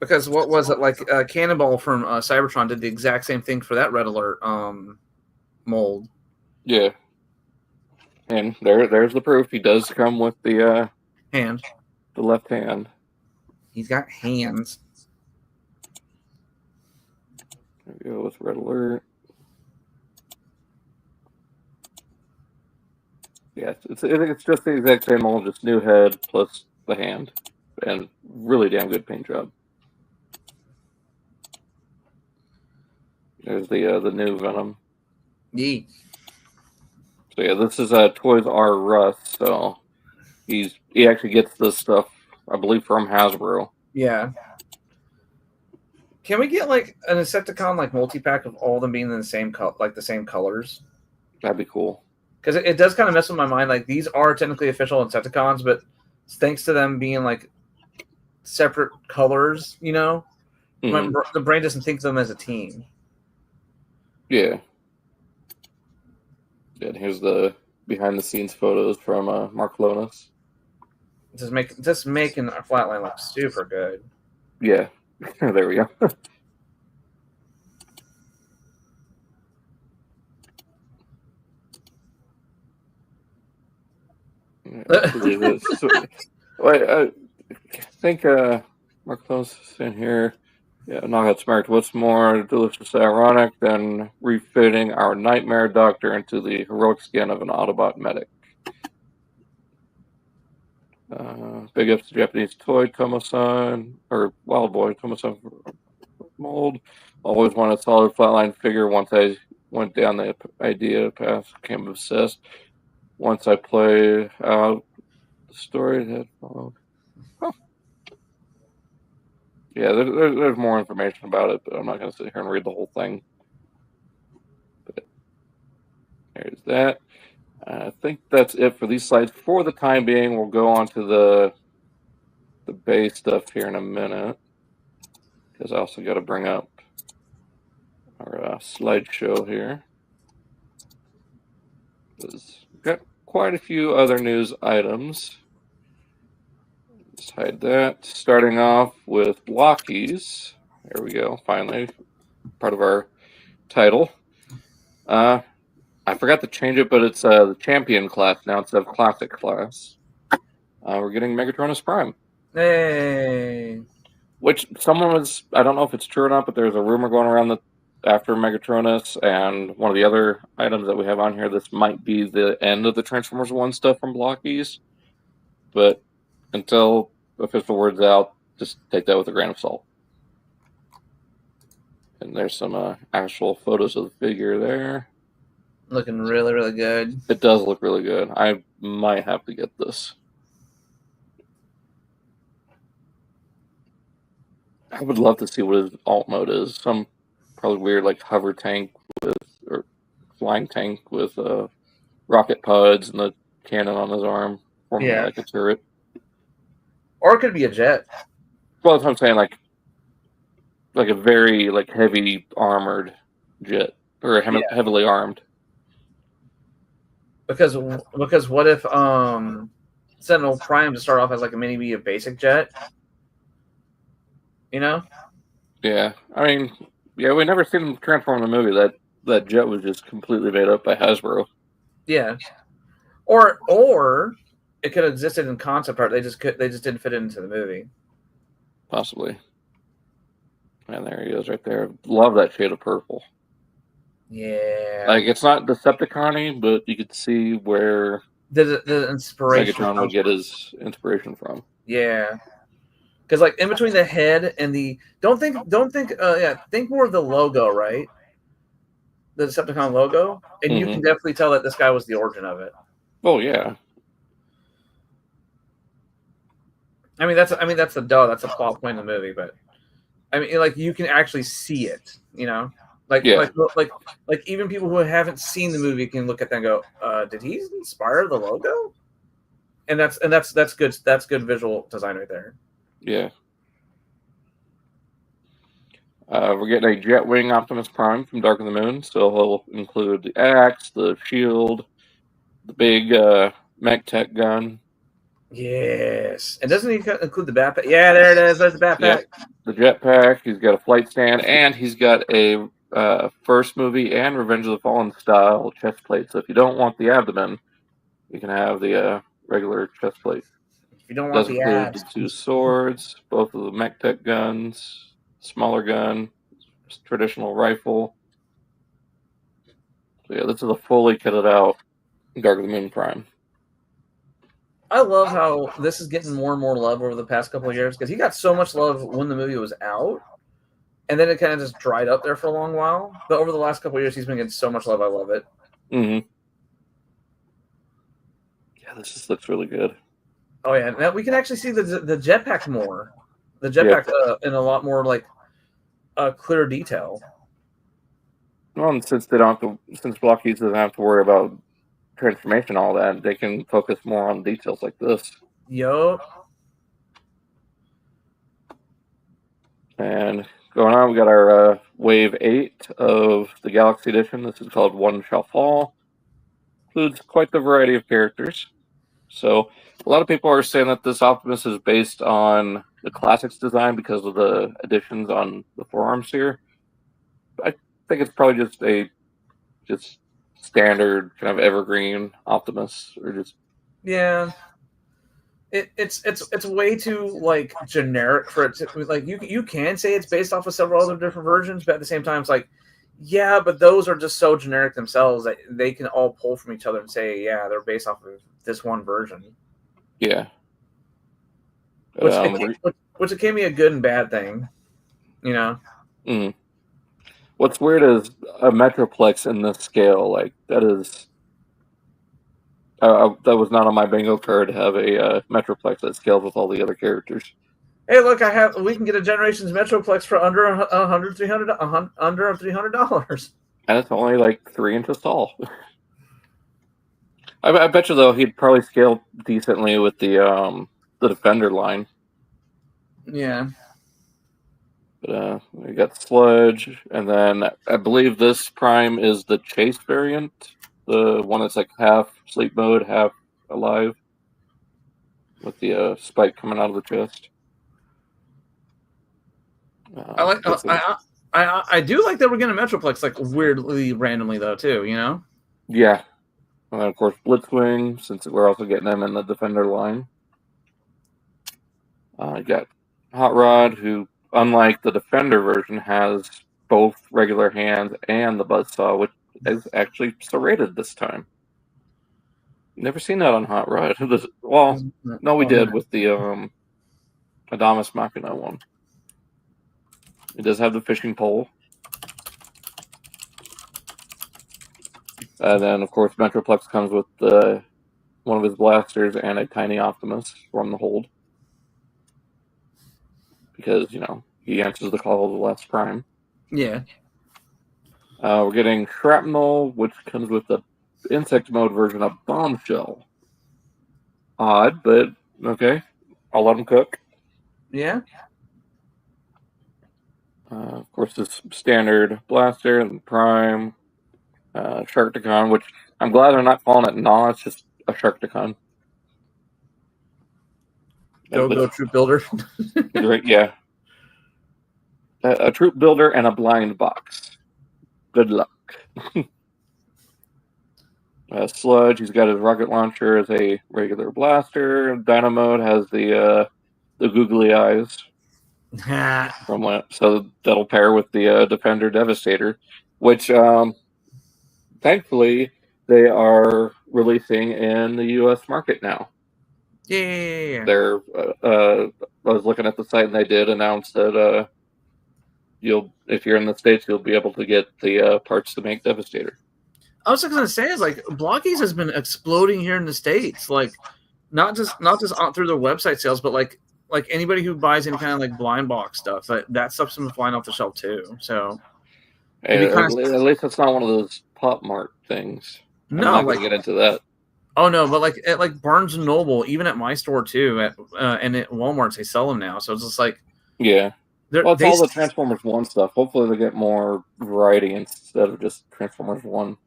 Because what was it Cannonball from Cybertron did the exact same thing for that Red Alert mold. Yeah. And there's the proof. He does come with the hand. The left hand. He's got hands. There we go with Red Alert. Yeah, it's just the exact same mold, just new head plus the hand. And really damn good paint job. There's the new Venom. Yeah. So yeah, this is Toys R Us. So he actually gets this stuff, I believe, from Hasbro. Yeah. Can we get an Decepticon multi-pack of all of them being in the same the same colors? That'd be cool. Because it does kind of mess with my mind. These are technically official Decepticons, but thanks to them being separate colors, the brain doesn't think of them as a team. Yeah. And here's the behind-the-scenes photos from Markclonus. Just making our Flatline look super good. Yeah. There we go. I think Markclonus is in here. Yeah, Knockhead Smirked. What's more delicious ironic than refitting our nightmare doctor into the heroic skin of an Autobot medic? Big ups to Japanese toy Tomo-san, or Wild Boy Tomo-san mold. Always wanted a solid flatline figure. Once I went down the idea path, became obsessed. Once I play out the story that followed. Huh. Yeah, there's more information about it, but I'm not going to sit here and read the whole thing. But there's that. I think that's it for these slides for the time being. We'll go on to the base stuff here in a minute, because I also got to bring up our slideshow here. We've got quite a few other news items. Let's hide that. Starting off with Blokees. There we go, finally. Part of our title. I forgot to change it, but it's the champion class now instead of classic class. We're getting Megatronus Prime. Hey. Which someone was, I don't know if it's true or not, but there's a rumor going around that after Megatronus and one of the other items that we have on here, this might be the end of the Transformers 1 stuff from Blokees. But until official word's out, just take that with a grain of salt. And there's some actual photos of the figure there. Looking really, really good. It does look really good. I might have to get this. I would love to see what his alt mode is. Some probably weird like hover tank with, or flying tank with rocket pods and the cannon on his arm, forming like a turret. Or it could be a jet. Well, that's what I'm saying, like a very like heavy armored jet, or heavily armed. Because what if Sentinel Prime to start off as like a mini be a basic jet? You know? Yeah, I mean, yeah, we never seen him transform in the movie. That jet was just completely made up by Hasbro. Yeah, or it could have existed in concept art. They just didn't fit it into the movie. Possibly. And there he is, right there. Love that shade of purple. Yeah, like it's not Decepticon-y, but you could see where the inspiration Megatron would get his inspiration from. Yeah. Because like in between the head and the think more of the logo, right? The Decepticon logo, and you can definitely tell that this guy was the origin of it. Oh yeah. I mean that's the plot point in the movie, but I mean like you can actually see it, you know, like even people who haven't seen the movie can look at that and go, did he inspire the logo? And that's good. That's good visual design right there. Yeah. We're getting a Jetwing Optimus Prime from Dark of the Moon, so he'll include the axe, the shield, the big mech tech gun. Yes. And doesn't he include the backpack? Yeah, there it is. There's the backpack. Yep. The jetpack. He's got a flight stand, and he's got a first movie and Revenge of the Fallen style chest plate. So if you don't want the abdomen, you can have the regular chest plate. If you don't want the abs. The two swords, both of the mech tech guns, smaller gun, traditional rifle. So yeah, this is a fully kitted out Dark of the Moon Prime. I love how this is getting more and more love over the past couple of years because he got so much love when the movie was out, and then it kind of just dried up there for a long while. But over the last couple of years, he's been getting so much love. I love it. Mm-hmm. Yeah, this just looks really good. Oh yeah, now we can actually see the jetpack more. The jetpack in a lot more like clear detail. Well, and since Blokees doesn't have to worry about transformation, all that, they can focus more on details like this. Yup. And going on, we got our Wave 8 of the Galaxy Edition. This is called One Shall Fall. Includes quite the variety of characters. So a lot of people are saying that this Optimus is based on the Classics design because of the additions on the forearms here. I think it's probably just standard kind of evergreen Optimus, or just it's way too like generic for it to like you can say it's based off of several other different versions, but at the same time it's like but those are just so generic themselves that they can all pull from each other and say they're based off of this one version. Yeah. Which it can be a good and bad thing, you know. Mm. What's weird is a Metroplex in this scale, like that is. That was not on my bingo card to have a Metroplex that scales with all the other characters. Hey, look! We can get a Generations Metroplex for under under $300. And it's only like 3 inches tall. I bet you though he'd probably scale decently with the Defender line. Yeah. But we got Sludge, and then I believe this Prime is the Chase variant, the one that's like half sleep mode, half alive, with the spike coming out of the chest. I do like that we're getting a Metroplex like weirdly randomly though too, you know. Yeah, and then of course Blitzwing, since we're also getting them in the Defender line. You got Hot Rod, who, unlike the Defender version, has both regular hands and the Buzzsaw, which is actually serrated this time. Never seen that on Hot Rod. Well, no, we did with the Adamas Machina one. It does have the fishing pole. And then, of course, Metroplex comes with one of his blasters and a tiny Optimus from the hold. Because, you know, he answers the call of the last Prime. Yeah. We're getting Shrapnel, which comes with the insect mode version of Bombshell. Odd, but okay. I'll let him cook. Yeah. Of course, this standard blaster and Prime. Sharkticon, which I'm glad they're not calling it Gnaw, it's just a Sharkticon. Go Troop Builder. Yeah. A Troop Builder and a Blind Box. Good luck. Sludge, he's got his rocket launcher as a regular blaster. Dynamode has the googly eyes. So that'll pair with the Defender Devastator, which thankfully they are releasing in the U.S. market now. Yeah. They're I was looking at the site and they did announce that if you're in the States, you'll be able to get the parts to make Devastator. I was just gonna say is like Blokees has been exploding here in the States, like not just through their website sales, but like anybody who buys any kind of like blind box stuff, that stuff's been flying off the shelf too. So at least it's not one of those Pop Mart things. No, I'm not gonna get into that. Oh no, but like at Barnes and Noble, even at my store too, and at Walmart they sell them now. So it's just like yeah. Well, it's all the Transformers 1 stuff. Hopefully they get more variety instead of just Transformers 1.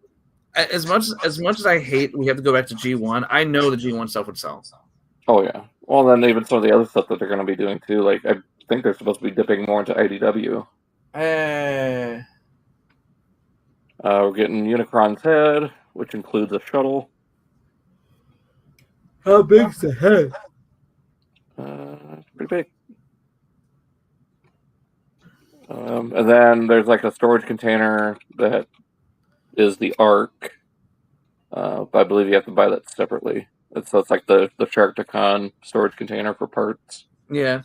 As much as I hate we have to go back to G1, I know the G1 stuff would sell. Oh yeah. Well, then even some of the other stuff that they're going to be doing too. Like I think they're supposed to be dipping more into IDW. We're getting Unicron's head, which includes a shuttle. How big's the head? Pretty big. And then there's like a storage container that is the Ark. But I believe you have to buy that separately. So it's like the Sharkticon storage container for parts. Yeah.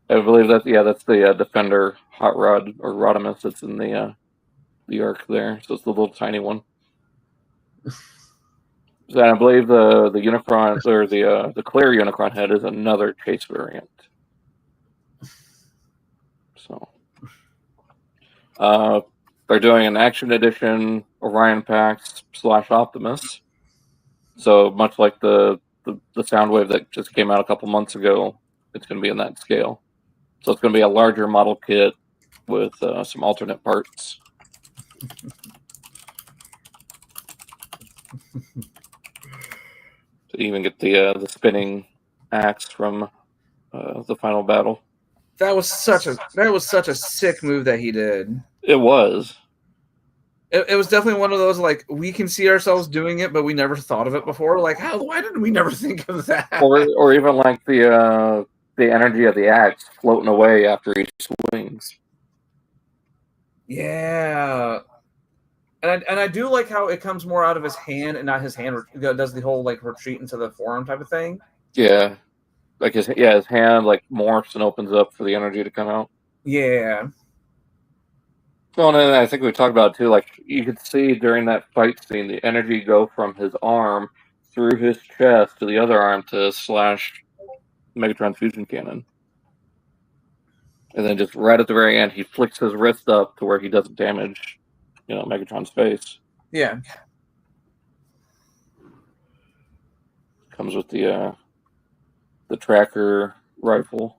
I believe that's the Defender Hot Rod or Rodimus that's in the Ark there. So it's the little tiny one. So I believe the Unicron or the clear Unicron head is another Chase variant. So they're doing an Action Edition Orion Pax / Optimus. So much like the Soundwave that just came out a couple months ago, it's going to be in that scale. So it's going to be a larger model kit with some alternate parts. To even get the spinning axe from the final battle. That was such a sick move that he did. It was. It was definitely one of those like we can see ourselves doing it, but we never thought of it before. Like why didn't we never think of that? Or even like the energy of the axe floating away after he swings. Yeah. And I do like how it comes more out of his hand and not his hand does the whole like retreat into the forearm type of thing. Yeah, like his hand like morphs and opens up for the energy to come out. Yeah. Well, and I think we talked about it too. Like you could see during that fight scene, the energy go from his arm through his chest to the other arm to slash Megatron's fusion cannon, and then just right at the very end, he flicks his wrist up to where he doesn't damage, Megatron's face. Yeah. Comes with the tracker rifle.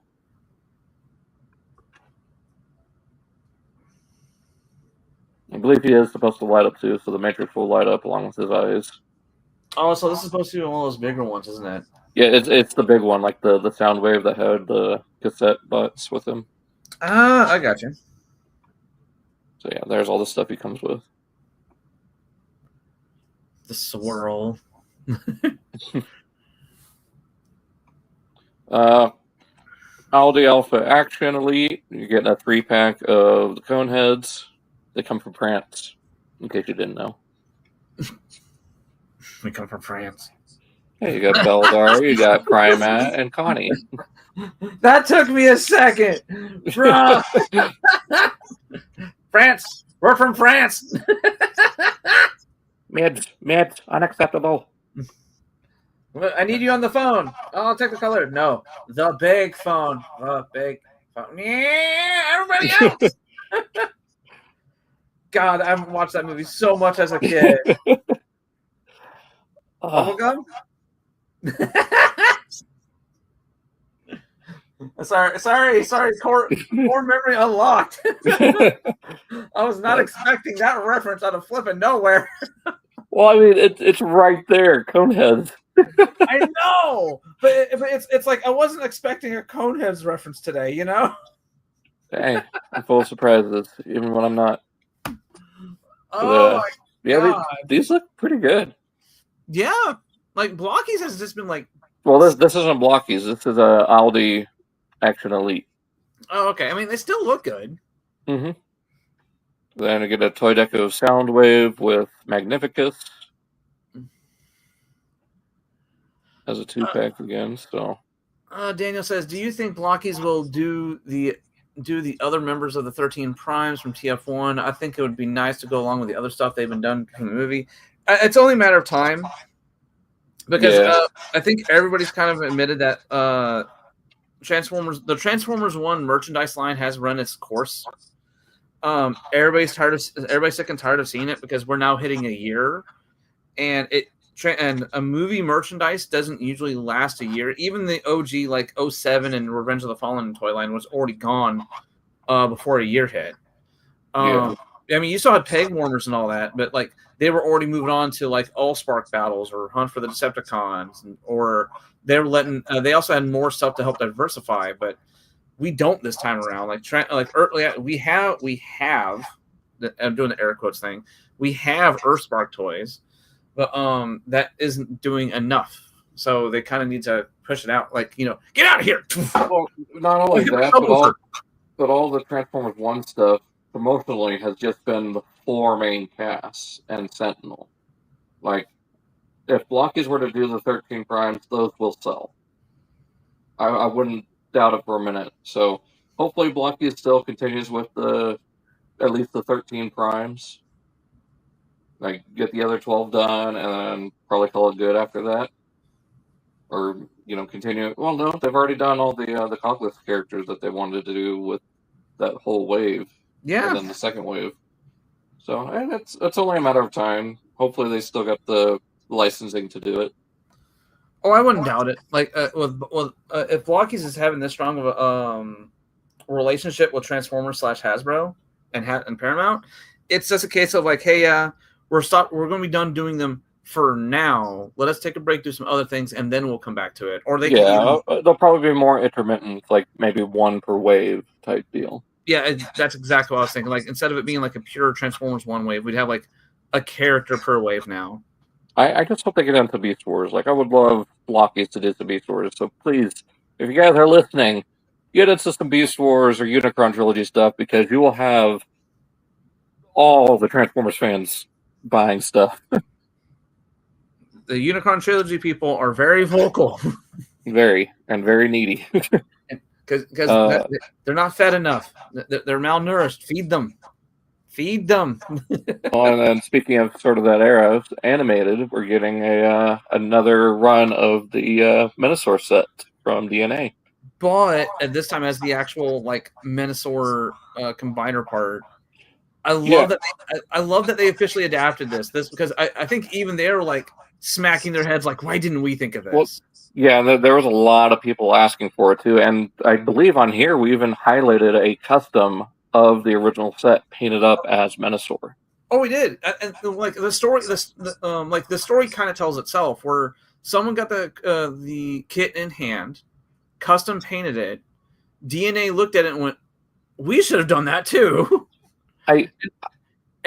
I believe he is supposed to light up too, so the Matrix will light up along with his eyes. Oh, so this is supposed to be one of those bigger ones, isn't it? Yeah, it's the big one, like the Soundwave that had the cassette butts with him. Ah, I got you. So yeah, there's all the stuff he comes with. The swirl. Auldey Alpha Action Elite. You're getting a 3-pack of the Coneheads. They come from France, in case you didn't know. We come from France. Hey, you got Beldar, you got Primat, and Connie. That took me a second, bro. France. We're from France. Mid, unacceptable. I need you on the phone. Oh, I'll take the color. No, the big phone. The big phone. Yeah, everybody else. God, I haven't watched that movie so much as a kid. Bubblegum? Sorry. Core memory unlocked. I was not expecting that reference out of flipping nowhere. Well, I mean, it's right there, Coneheads. I know, but it's like I wasn't expecting a Coneheads reference today, you know? Hey, I'm full of surprises, even when I'm not. Oh my God. These look pretty good. Yeah, like Blokees has just been like. Well, this isn't Blokees. This is a Auldey Action Elite. Oh, okay. I mean, they still look good. Mm-hmm. Then I get a toy Deco Soundwave with Magnuficus as a 2-pack again. So, Daniel says, "Do you think Blokees will do the other members of the 13 Primes from TF1? I think it would be nice to go along with the other stuff they've been done in the movie. It's only a matter of time because I think everybody's kind of admitted that the Transformers 1 merchandise line has run its course. Everybody's sick and tired of seeing it because we're now hitting a year, and a movie merchandise doesn't usually last a year. Even the OG like 07 and Revenge of the Fallen toy line was already gone before a year hit. I mean, you still had peg warmers and all that, but like they were already moving on to like Allspark battles or Hunt for the Decepticons, or they were letting. They also had more stuff to help diversify, but we don't this time around. We have. I'm doing the air quotes thing. We have Earthspark toys, but that isn't doing enough. So they kind of need to push it out. Like, get out of here. Well, not only that, but all the Transformers 1 stuff promotionally has just been the 4 main casts and Sentinel. Like, if Blokees were to do the 13 Primes, those will sell. I wouldn't doubt it for a minute. So hopefully Blokees still continues with at least the 13 Primes. Like, get the other 12 done and then probably call it good after that. Or, continue. Well, no, they've already done all the Coglis characters that they wanted to do with that whole wave. Yeah. And then the second wave. So, and it's only a matter of time. Hopefully they still got the licensing to do it. Oh, I wouldn't doubt it. Like, if Blokees is having this strong of a relationship with Transformers / Hasbro and Paramount, it's just a case of like, hey, we're going to be done doing them for now. Let us take a break, do some other things, and then we'll come back to it. Or they'll probably be more intermittent, like maybe 1 per wave type deal. Yeah, that's exactly what I was thinking. Like, instead of it being like a pure Transformers 1 wave, we'd have like a character per wave now. I just hope they get into Beast Wars. Like, I would love Blokees to do some Beast Wars. So please, if you guys are listening, get into some Beast Wars or Unicron Trilogy stuff, because you will have all the Transformers fans buying stuff. The Unicron Trilogy people are very vocal. Very needy. Because they're not fed enough. They're malnourished. Feed them. And then speaking of sort of that era, animated, we're getting another run of the Menasor set from DNA. But at this time as the actual like Menasor combiner part. I love that they officially adapted this because I think even they were like smacking their heads like, why didn't we think of this? Well, yeah, there was a lot of people asking for it too, and I believe on here we even highlighted a custom of the original set painted up as Menasor. Oh, we did, and like the story, the story kind of tells itself, where someone got the kit in hand, custom painted it. DNA looked at it and went, "We should have done that too." And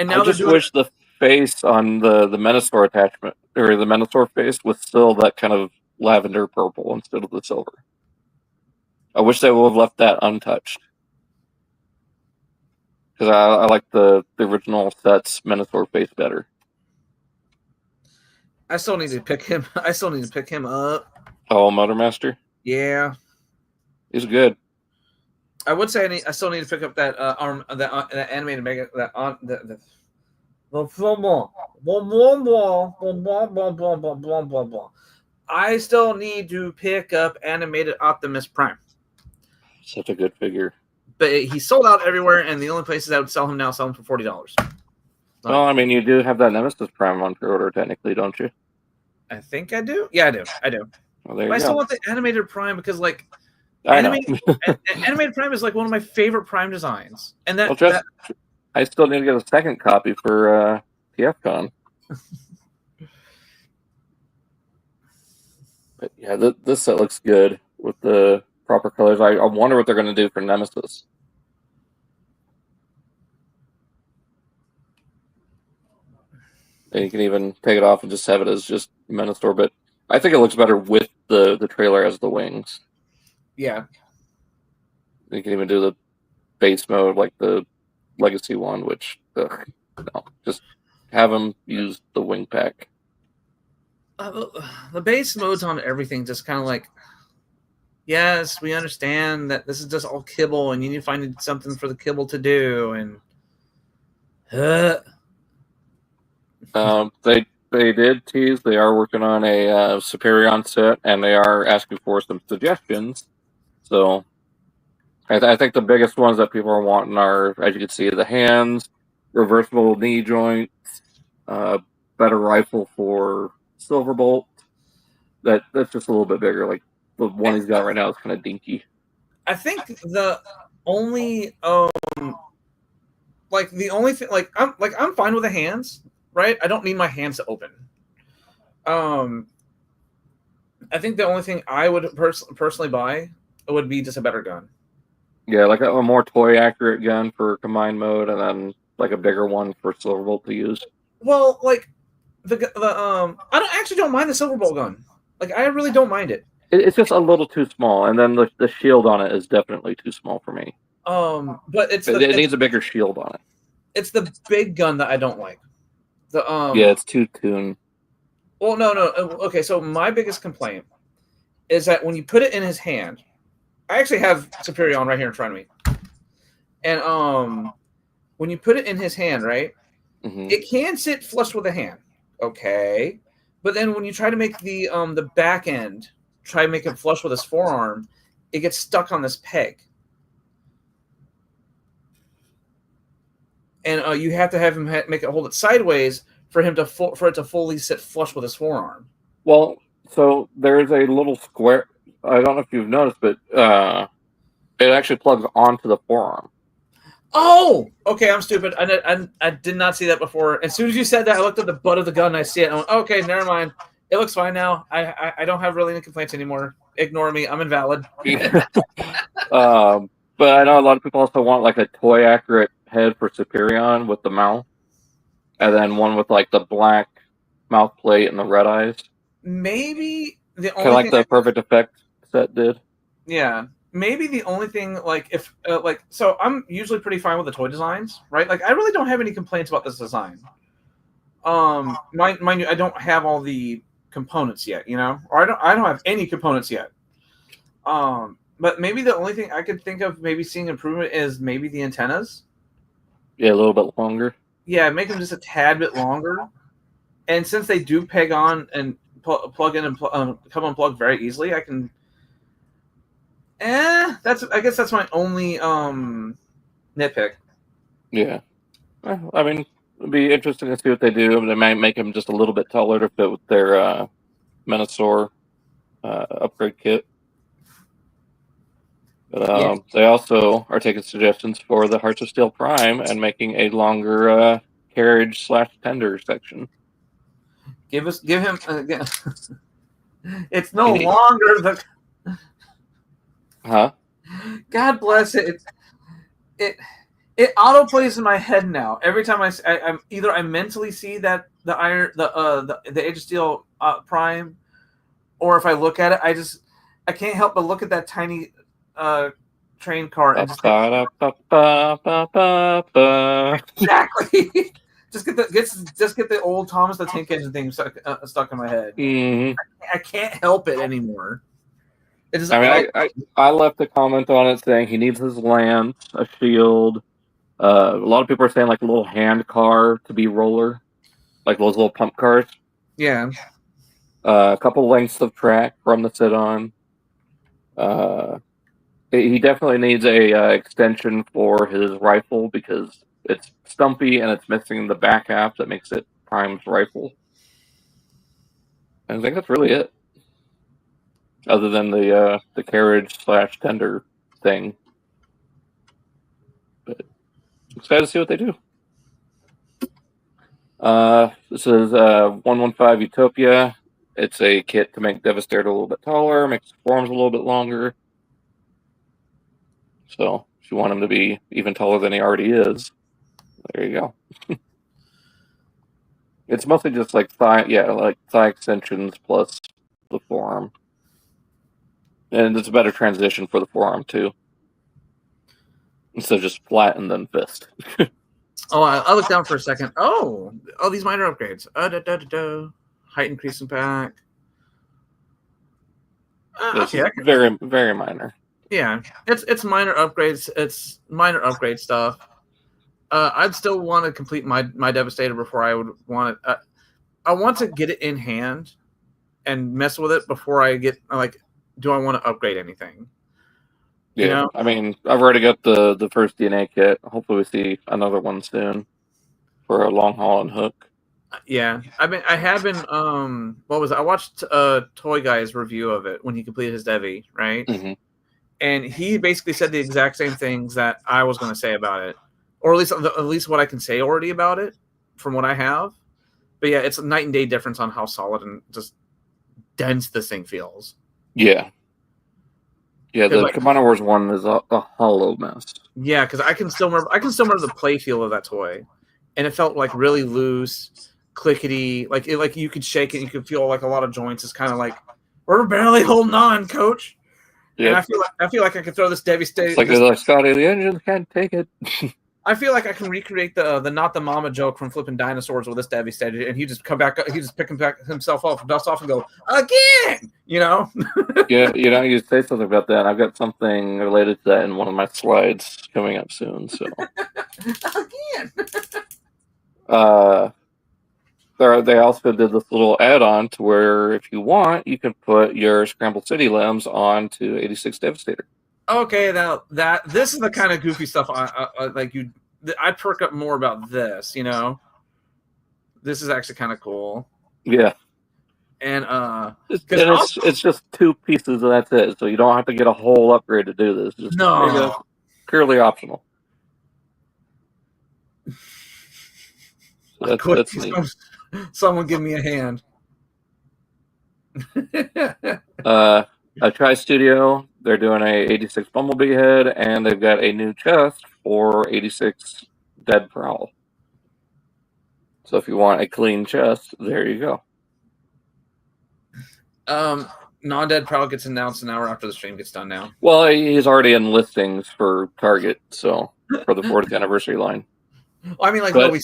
now I just wish the face on the Menasor attachment, or the Menasor face, was still that kind of lavender purple instead of the silver. I wish they would have left that untouched. Because I like the original set's Menasor face better. I still need to pick him. I still need to pick him up. Oh, Motormaster? Yeah. He's good. I would say I still need to pick up that that animated mega the I still need to pick up animated Optimus Prime. Such a good figure. But he's sold out everywhere, and the only places I would sell him now sell him for $40. Well, I mean, you do have that Nemesis Prime on pre-order, technically, don't you? I think I do. Yeah, I do. Well, there you but I go. still want the animated Prime because, like, animated Prime is like one of my favorite Prime designs, and I still need to get a second copy for TFCON. But yeah, this set looks good with the proper colors. I wonder what they're going to do for Nemesis. And you can even take it off and just have it as just Menasor, but I think it looks better with the trailer as the wings. Yeah. You can even do the base mode like the Legacy one, which, no, just have them use the wing pack. The base modes on everything just kind of like, yes, we understand that this is just all kibble and you need to find something for the kibble to do. And they did tease they are working on a Superion set, and they are asking for some suggestions. So I think the biggest ones that people are wanting are, as you can see, the hands, reversible knee joints, better rifle for Silverbolt. That's just a little bit bigger. Like the one he's got right now is kind of dinky. I think the only thing, I'm fine with the hands, right? I don't need my hands to open. I think the only thing I would personally buy would be just a better gun. Yeah, like a more toy accurate gun for combined mode, and then like a bigger one for Silverbolt to use. Well, like I don't mind the Silverbolt gun. Like I really don't mind it. It's just a little too small, and then the shield on it is definitely too small for me. But it needs a bigger shield on it. It's the big gun that I don't like. Yeah, it's too tuned. Well, no. Okay, so my biggest complaint is that when you put it in his hand, I actually have Superion right here in front of me, and when you put it in his hand, right, it can sit flush with the hand, okay, but then when you try to make the back end, try to make it flush with his forearm, it gets stuck on this peg, and you have to have him make it hold it sideways for it to fully sit flush with his forearm. Well, so there's a little square. I don't know if you've noticed, but it actually plugs onto the forearm. Oh, okay. I'm stupid. I did not see that before. As soon as you said that, I looked at the butt of the gun and I see it. And I went, okay, never mind. It looks fine now. I don't have really any complaints anymore. Ignore me. I'm invalid. But I know a lot of people also want like a toy accurate head for Superion with the mouth, and then one with like the black mouth plate and the red eyes. Maybe the only like the Perfect Effect set did. Yeah, maybe the only thing, like, if so I'm usually pretty fine with the toy designs, right? Like, I really don't have any complaints about this design. Mind you, I don't have all the components yet, or I don't have any components yet. But maybe the only thing I could think of maybe seeing improvement is maybe the antennas. Yeah, a little bit longer. Yeah, make them just a tad bit longer. And since they do peg on and plug in and come unplugged very easily, I can. I guess that's my only nitpick. Yeah, I mean, it'd be interesting to see what they do. They might make them just a little bit taller to fit with their Menasor upgrade kit. But they also are taking suggestions for the Hearts of Steel Prime and making a longer carriage/tender section. Give him again. It's no longer the. Huh? God bless it. It auto plays in my head now. Every time I'm either I mentally see that the Age of Steel Prime, or if I look at it, I can't help but look at that tiny train car and just exactly. just get the old Thomas the Tank Engine thing stuck in my head. Mm-hmm. I can't help it anymore. I left a comment on it saying he needs his lance, a shield. A lot of people are saying like a little hand car to be roller, like those little pump cars. Yeah. A couple lengths of track from the sit-on. He definitely needs a extension for his rifle because it's stumpy and it's missing the back half that makes it Prime's rifle. And I think that's really it. Other than the carriage/tender thing. But I'm excited to see what they do. This is 115 Utopia. It's a kit to make Devastator a little bit taller, makes his forms a little bit longer. So if you want him to be even taller than he already is, there you go. It's mostly just like thigh extensions plus the forearm. And it's a better transition for the forearm too. Instead of just flat and then fist. Oh, I looked down for a second. Oh, these minor upgrades. Height increase in pack. Okay, very, very minor. Yeah, it's minor upgrades. It's minor upgrade stuff. I'd still want to complete my Devastator before I would want it. I want to get it in hand and mess with it before I get do I want to upgrade anything? Yeah, I mean, I've already got the first DNA kit. Hopefully, we see another one soon for a long haul and hook. Yeah, I have been. What was it? I watched Toy Guy's review of it when he completed his Devi, right? Mm-hmm. And he basically said the exact same things that I was going to say about it, or at least what I can say already about it from what I have. But yeah, it's a night and day difference on how solid and just dense this thing feels. Yeah. Yeah, the Combiner Wars one is a hollow mess. Yeah, because I can still remember the play feel of that toy, and it felt like really loose, clickety. Like you could shake it, and you could feel like a lot of joints. It's kind of like we're barely holding on, coach. Yeah, and I feel like I could throw this Devastator. It's like Scotty, the engine can't take it. I feel like I can recreate the not the mama joke from flipping dinosaurs with this Devastator, and he just pick himself off, dust off, and go again. Yeah, you say something about that. I've got something related to that in one of my slides coming up soon. So again. They also did this little add-on to where, if you want, you can put your Scrambled City limbs onto 86 Devastator. Okay, now this is the kind of goofy stuff I perk up more about this. This is actually kind of cool. Yeah, and it's just two pieces, and that's it. So you don't have to get a whole upgrade to do this. Just purely optional. So that's neat. Someone give me a hand. Tri-Studio, they're doing a 86 Bumblebee head, and they've got a new chest for 86 Dead Prowl. So if you want a clean chest, there you go. Non-dead probably gets announced an hour after the stream gets done now. Well, he's already in listings for Target, so for the 40th anniversary line. Well, I mean, like, But- we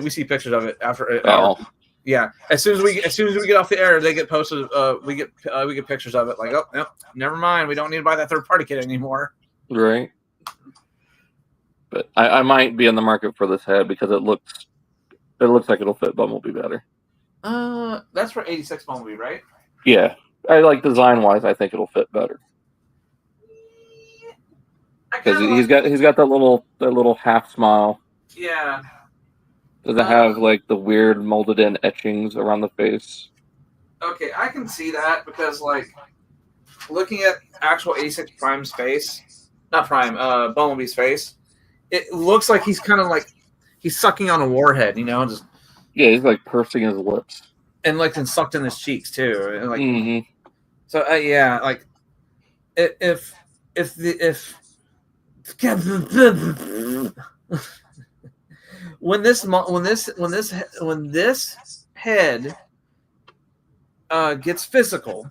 see pictures of it after an Oh. hour. Yeah, as soon as we get off the air, they get posted. We get pictures of it. Like, oh, no, never mind. We don't need to buy that third-party kit anymore. Right. But I might be in the market for this head because it looks like it'll fit Bumblebee better. That's for 86 Bumblebee, right? Yeah, I like design-wise. I think it'll fit better because he's got that little half smile. Yeah. Does it have like the weird molded in etchings around the face? Okay, I can see that because, like, looking at actual 86 Prime's face, not Prime, Bumblebee's face, it looks like he's kind of like he's sucking on a warhead, you know, just Yeah, he's like pursing his lips and sucked in his cheeks too, and like so yeah, like if when this head gets physical,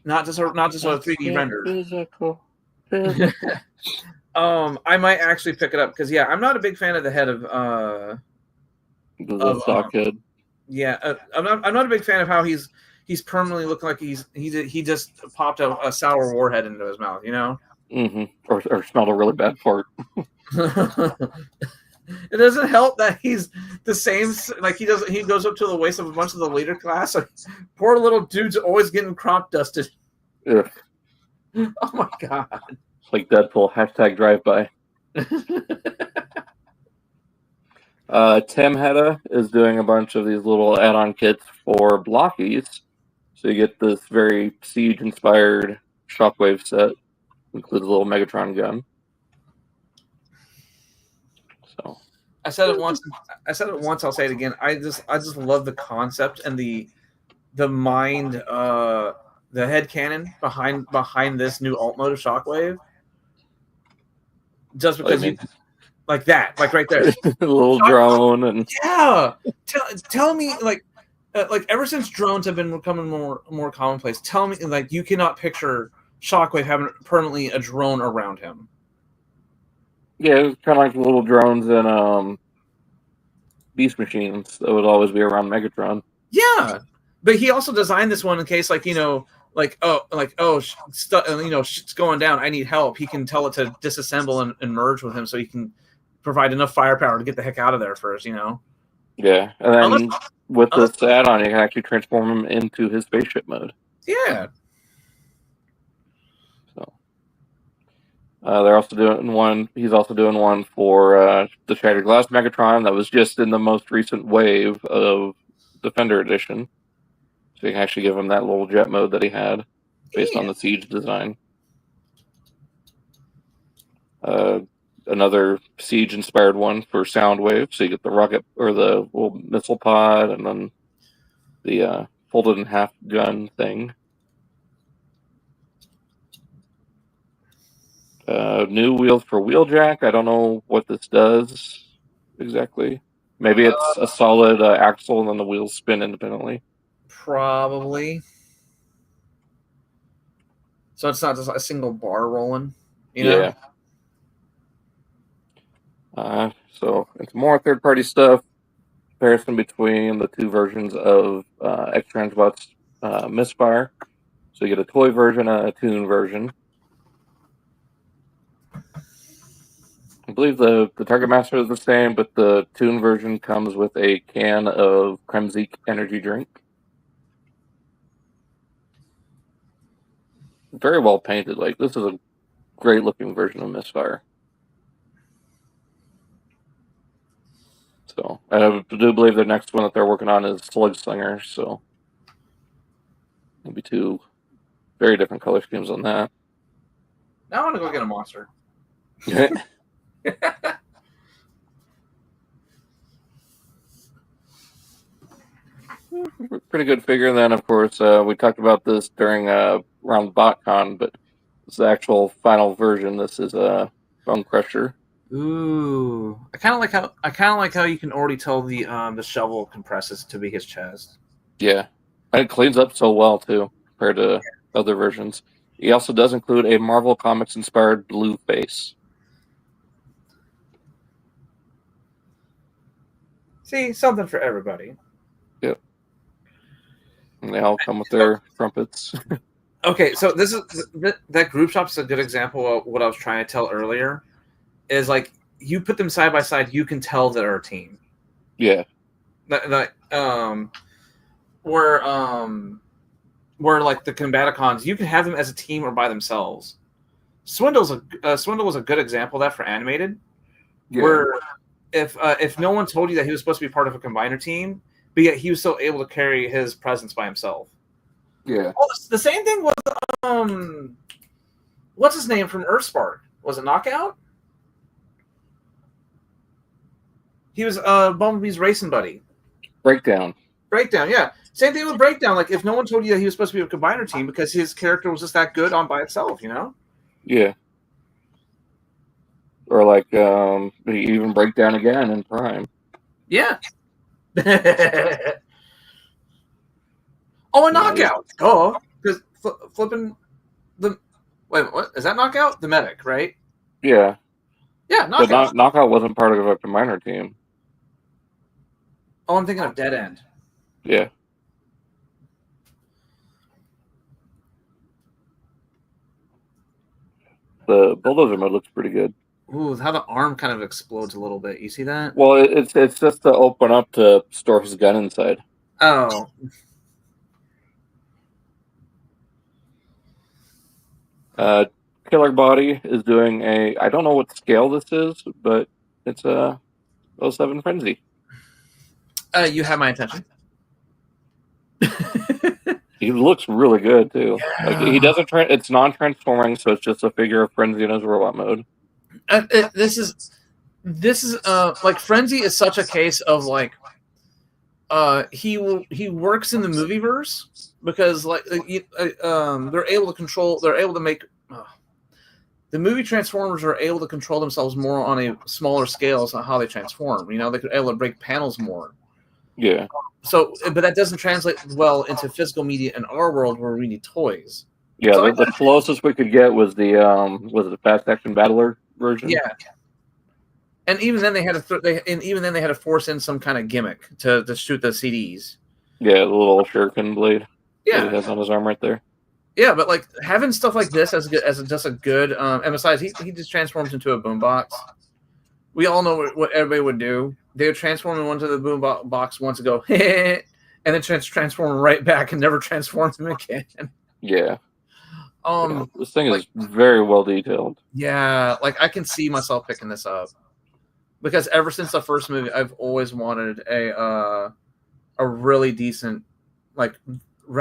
not just a 3D rendered. Physical. I might actually pick it up because I'm not a big fan of the head of the stock head. Yeah, I'm not a big fan of how he's permanently looking like he just popped a sour warhead into his mouth, you know. Or smelled a really bad fart. It doesn't help that he's the same. Like he goes up to the waist of a bunch of the leader class. Like, poor little dude's always getting crop dusted. Ugh. Oh my god! It's like Deadpool. #drive-by. Tim Hedda is doing a bunch of these little add-on kits for Blokees. So you get this very Siege-inspired Shockwave set. Includes a little Megatron gun. So I said it once. I'll say it again. I just love the concept and the mind, the head cannon behind this new alt mode of Shockwave. Just because like that, like right there, a little drone and Tell me, like ever since drones have been becoming more commonplace, tell me, like, you cannot picture Shockwave having permanently a drone around him. Yeah, it was kind of like the little drones and Beast Machines that would always be around Megatron. Yeah, but he also designed this one in case, like, you know, shit's going down. I need help. He can tell it to disassemble and merge with him, so he can provide enough firepower to get the heck out of there first. You know. Yeah, and then with this add-on, you can actually transform him into his spaceship mode. Yeah. So they're also doing one. He's also doing one for the Shattered Glass Megatron that was just in the most recent wave of Defender Edition. So you can actually give him that little jet mode that he had based on the Siege design. Another Siege-inspired one for Soundwave. So you get the rocket or the little missile pod and then the folded in half gun thing. New wheels for Wheeljack. I don't know what this does exactly. Maybe it's a solid axle and then the wheels spin independently. Probably. So it's not just a single bar rolling, you know? Yeah. So it's more third-party stuff. Comparison between the two versions of X-Transbot's Misfire. So you get a toy version and a tune version. I believe the Target Master is the same, but the tune version comes with a can of Kremzik energy drink. Very well painted. Like, this is a great looking version of Misfire. So I do believe the next one that they're working on is Slug Slinger. So maybe two very different color schemes on that. Now I want to go get a monster. Pretty good figure. And then, of course, we talked about this during around BotCon, but it's the actual final version. This is a Bone Crusher. Ooh, I kind of like how you can already tell the shovel compresses to be his chest. Yeah, and it cleans up so well too. compared to other versions. He also does include a Marvel Comics inspired blue face. See, something for everybody. Yep. And they all come with their trumpets. Okay, so this is that group shop's a good example of what I was trying to tell earlier. Is like you put them side by side, you can tell they're a team. Yeah. Where like the Combaticons, you can have them as a team or by themselves. Swindle was a good example of that for animated. Yeah. Where if no one told you that he was supposed to be part of a combiner team, but yet he was still able to carry his presence by himself. Yeah. Oh, the same thing with what's his name from Earthspark? Was it Knockout? He was Bumblebee's racing buddy. Breakdown, yeah. Same thing with Breakdown. Like, if no one told you that he was supposed to be a combiner team because his character was just that good on by itself, you know? Yeah. Or like even Breakdown again in Prime. Yeah. Oh, a Knockout. Oh, because flipping the wait, what is that? Knockout? The medic, right? Yeah. Yeah, Knockout. But Knockout wasn't part of a combiner team. Oh, I'm thinking of Dead End. Yeah. The bulldozer mode looks pretty good. Ooh, how the arm kind of explodes a little bit. You see that? Well, it's just to open up to store his gun inside. Oh. Killer Body is doing I don't know what scale this is, but it's a 07 Frenzy. You have my attention. He looks really good too. Yeah. Like he doesn't it's non-transforming, so it's just a figure of Frenzy in his robot mode. This is like Frenzy is such a case of like he works in the movieverse because like they're able to make the movie Transformers are able to control themselves more on a smaller scale on how they transform. You know, they're able to break panels more. Yeah. So, but that doesn't translate well into physical media in our world where we need toys. Yeah, so the closest we could get was the Fast Action Battler version. Yeah. And even then they had to force in some kind of gimmick to shoot the CDs. Yeah, the little shuriken blade. Yeah, that he has on his arm right there. Yeah, but like having stuff like this as just a good and besides he just transforms into a boombox. We all know what everybody would do. They would transform him into the boom box once and go, and then transform him right back and never transform him again. Yeah. This thing is very well detailed. Yeah, like I can see myself picking this up because ever since the first movie, I've always wanted a really decent like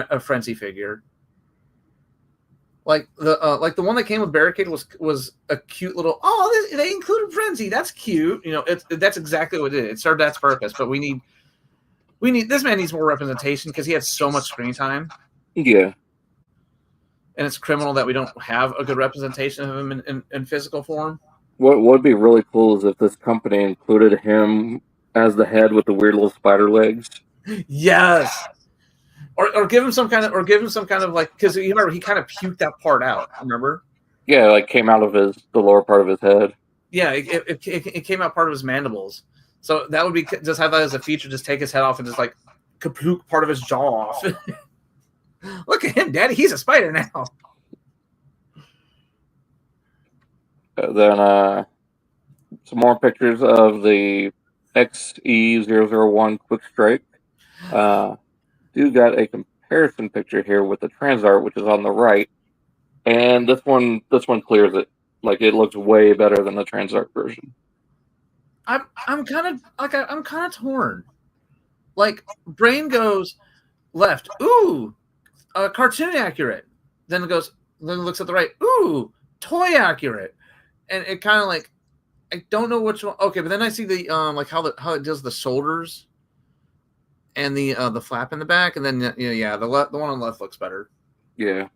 a Frenzy figure. Like the one that came with Barricade was a cute little. Oh, they included Frenzy. That's cute. You know, that's exactly what it is. It served that purpose. But we need this man needs more representation because he had so much screen time. Yeah, and it's criminal that we don't have a good representation of him in physical form. What would be really cool is if this company included him as the head with the weird little spider legs. Yes. Or give him some kind of like, because you remember he kind of puked that part out. Remember? Yeah, like came out of the lower part of his head. Yeah, it came out part of his mandibles. So that would be just have that as a feature. Just take his head off and just like kaplook part of his jaw off. Look at him, Daddy. He's a spider now. Then some more pictures of the XE001 Quick Strike. Do got a comparison picture here with the Transart, which is on the right, and this one clears it. Like it looks way better than the Transart version. I'm kind of torn. Like brain goes left, ooh, cartoon accurate. Then it looks at the right, ooh, toy accurate, and it kind of like I don't know which one. Okay, but then I see the like how it does the shoulders. And the flap in the back, and then the one on the left looks better. Yeah,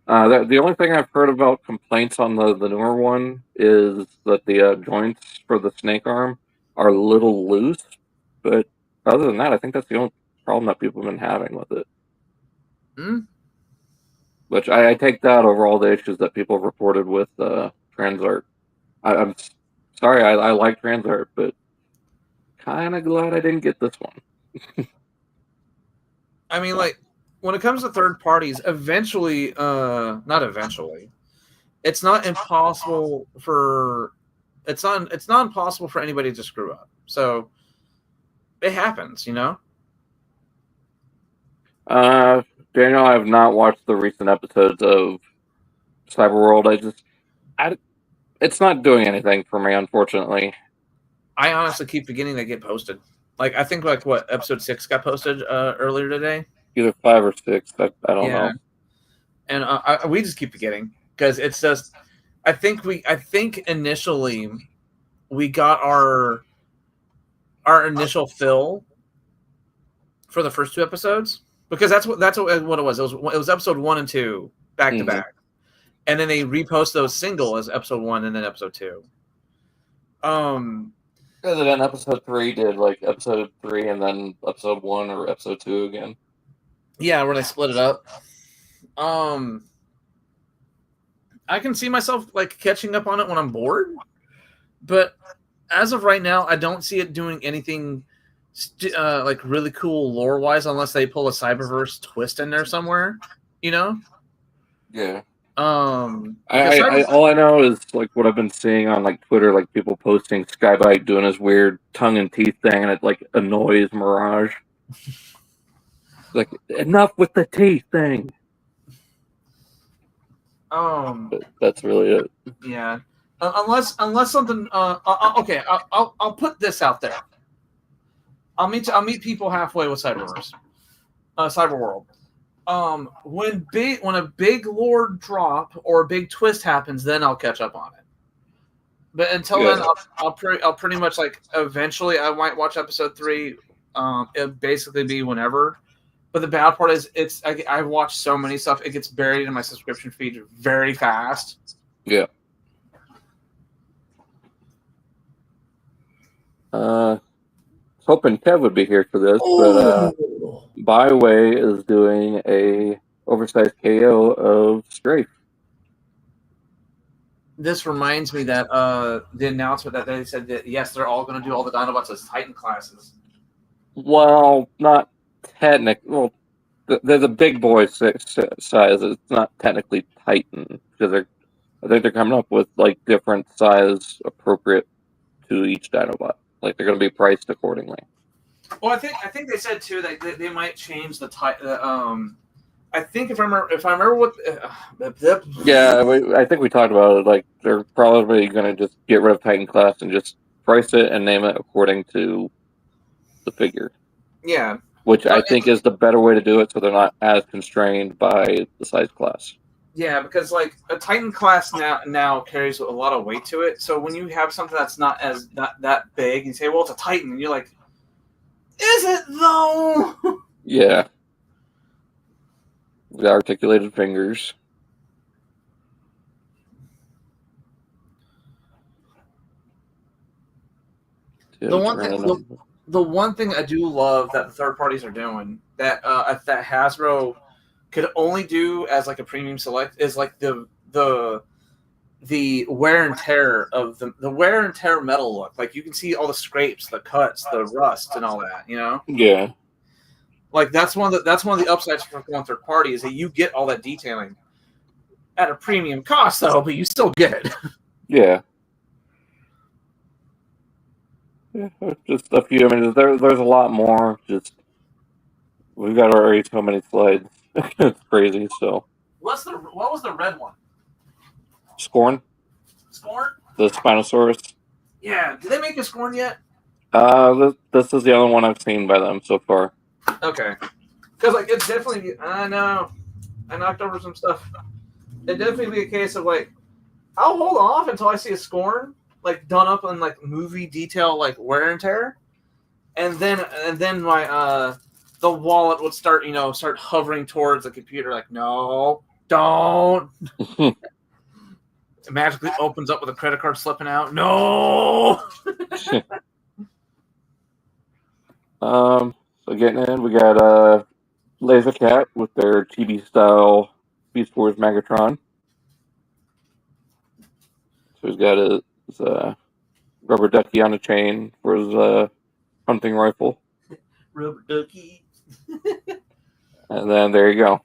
the only thing I've heard about complaints on the newer one is that the joints for the snake arm are a little loose. But other than that, I think that's the only problem that people have been having with it. Which I take that over all the issues that people reported with Transart. I'm sorry, I like Transart, but kind of glad I didn't get this one. I mean, like, when it comes to third parties, eventually, not eventually, it's not impossible for it's not impossible for anybody to screw up. So it happens, you know. Daniel, I have not watched the recent episodes of Cyberworld. It's not doing anything for me, unfortunately. I honestly keep forgetting they get posted. Like, I think, like, what, episode 6 got posted earlier today? Either 5 or 6. I don't know. And we just keep forgetting because it's just. I think initially we got our initial fill for the first 2 episodes because that's what it was. It was episode 1 and 2 back to back, and then they repost those single as episode 1 and then episode 2. And then episode 3 did like episode 3 and then episode 1 or episode 2 again. Yeah, where they split it up. I can see myself like catching up on it when I'm bored, but as of right now, I don't see it doing anything like really cool lore wise, unless they pull a Cyberverse twist in there somewhere, you know? Yeah. All I know is like what I've been seeing on like Twitter, like people posting Skybite doing his weird tongue and teeth thing, and it like annoys Mirage. Like, enough with the teeth thing. But that's really it. Yeah. Unless something. Okay. I'll put this out there. I'll meet people halfway with Cyberverse, Cyberworld. When a big lore drop or a big twist happens, then I'll catch up on it. But until then, I'll pretty much like eventually I might watch episode 3. It'll basically be whenever. But the bad part is I've watched so many stuff, it gets buried in my subscription feed very fast. Yeah. Hoping Kev would be here for this, but Byway is doing a oversized KO of Strafe. This reminds me that the announcement that they said that yes, they're all going to do all the Dinobots as Titan classes. Well, not technically. Well, they're the big boy size. It's not technically Titan because I think they're coming up with like different size appropriate to each Dinobot. Like they're going to be priced accordingly. Well, I think they said too that they might change the I think if I remember what. Yeah, I think we talked about it. Like they're probably going to just get rid of Titan class and just price it and name it according to the figure. Yeah. Which I think is the better way to do it, so they're not as constrained by the size class. Yeah, because like a Titan class now carries a lot of weight to it. So when you have something that's not that big, you say, "Well, it's a Titan," and you're like, "Is it though?" Yeah. The articulated fingers. The one thing I do love that the third parties are doing that Hasbro could only do as like a premium select is like the wear and tear of the wear and tear metal look. Like you can see all the scrapes, the cuts, the rust, and all that. You know. Yeah. Like that's one of the upsides for going third party is that you get all that detailing at a premium cost though, but you still get it. Yeah. Yeah, just a few. I mean, there's a lot more. Just we've got already so many slides. It's crazy. So. What was the red one? Scorn. Scorn. The Spinosaurus. Yeah. Did they make a Scorn yet? This is the only one I've seen by them so far. Okay. Because like it's definitely I know I knocked over some stuff. It'd definitely be a case of like I'll hold off until I see a Scorn like done up in like movie detail like wear and tear, and then my the wallet would start hovering towards the computer like no don't. It magically opens up with a credit card slipping out. No. So getting in, we got Laser Cat with their chibi style Beast Wars Megatron. So he's got his rubber ducky on a chain for his hunting rifle. Rubber ducky. And then there you go.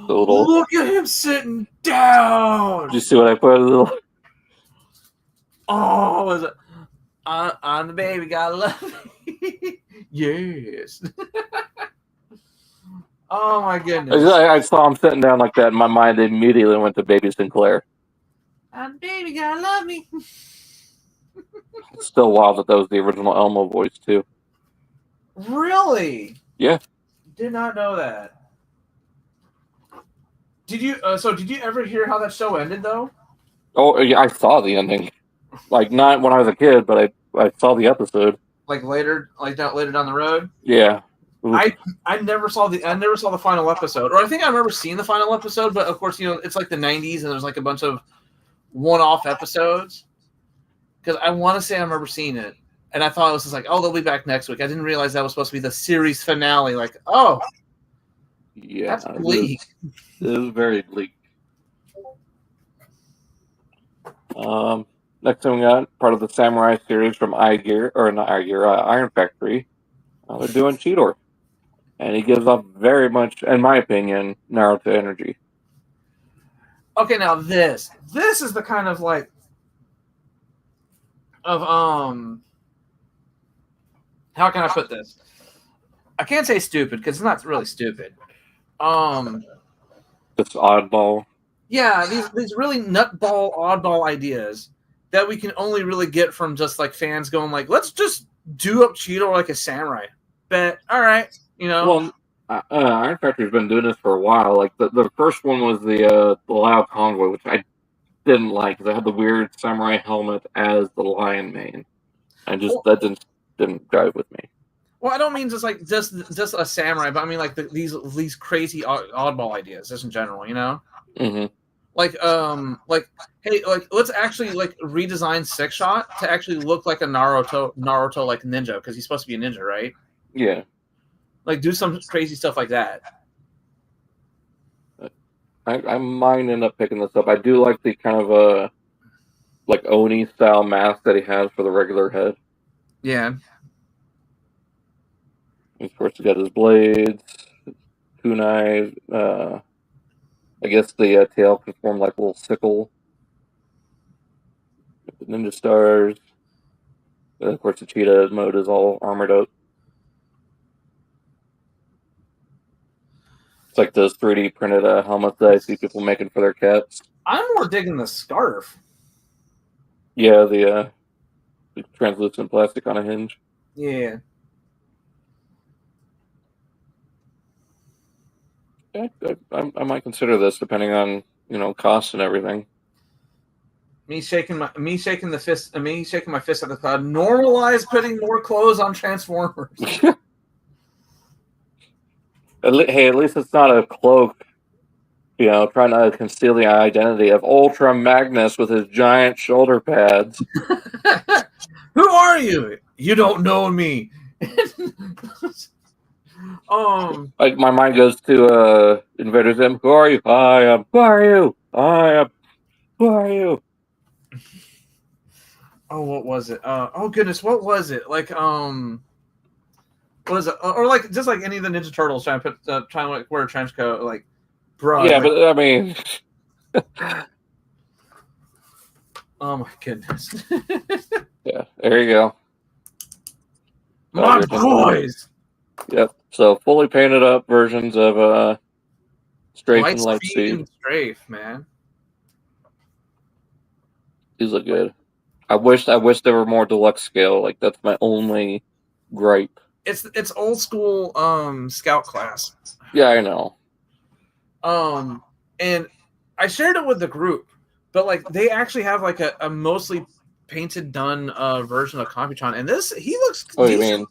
The little... Look at him sitting down. Did you see what I put? A little... Oh, was it? I'm the baby, gotta love me. Yes. Oh my goodness. I saw him sitting down like that, and my mind immediately went to Baby Sinclair. I'm the baby, gotta love me. It's still wild that was the original Elmo voice too. Really? Yeah. Did not know that. Did you? So did you ever hear how that show ended though? Oh yeah, I saw the ending. Like not when I was a kid, but I saw the episode. Like later down the road. Yeah. I never saw the final episode, or I think I remember seeing the final episode, but of course it's like the '90s and there's like a bunch of one-off episodes. Because I want to say I remember seeing it, and I thought it was just like, oh, they'll be back next week. I didn't realize that was supposed to be the series finale. Like, oh, yeah, that's bleak. It is very bleak. Next thing we got part of the Samurai series from Iron Factory. They're doing Cheetor. And he gives off very much, in my opinion, Naruto energy. Okay, now this is the kind of like of how can I put this? I can't say stupid because it's not really stupid. This oddball. Yeah, these really nutball, oddball ideas that we can only really get from just like fans going like, let's just do up Cheetor like a samurai. Bet, all right, Well, Iron Factory's been doing this for a while. Like the first one was the Lao Convoy, which I didn't like because I had the weird samurai helmet as the lion mane. That didn't jive with me. Well, I don't mean just a samurai, but I mean like these crazy oddball ideas just in general, Mm-hmm. Like hey, like let's actually like redesign Six Shot to actually look like a Naruto like ninja because he's supposed to be a ninja, right? Yeah. Like do some crazy stuff like that. I might end up picking this up. I do like the kind of like Oni style mask that he has for the regular head. Yeah. Of course, he's got his blades, kunai. I guess the tail can form like a little sickle. The ninja stars. And of course, the cheetah mode is all armored up. It's like those 3D printed helmets that I see people making for their cats. I'm more digging the scarf. Yeah, the translucent plastic on a hinge. Yeah. I might consider this depending on cost and everything. Me shaking my fist at the cloud. Normalize putting more clothes on Transformers. Hey, at least it's not a cloak, trying to conceal the identity of Ultra Magnus with his giant shoulder pads. Who are you? You don't know me. Like my mind goes to Invader Zim. Who are you? I am. Who are you? I am. Who are you? Oh, what was it? Oh goodness, what was it? Like what is it? Or like just like any of the Ninja Turtles trying to like wear a trench coat, like, bro. Yeah, but I mean, oh my goodness. Yeah, there you go. My boys. Yep. So fully painted up versions of Strafe and Lightspeed. Strafe, man. These look good. I wish there were more deluxe scale. Like that's my only gripe. It's old school scout class. Yeah, I know. And I shared it with the group, but like they actually have like a mostly painted done version of Computron, and he looks Oh, decent. you mean?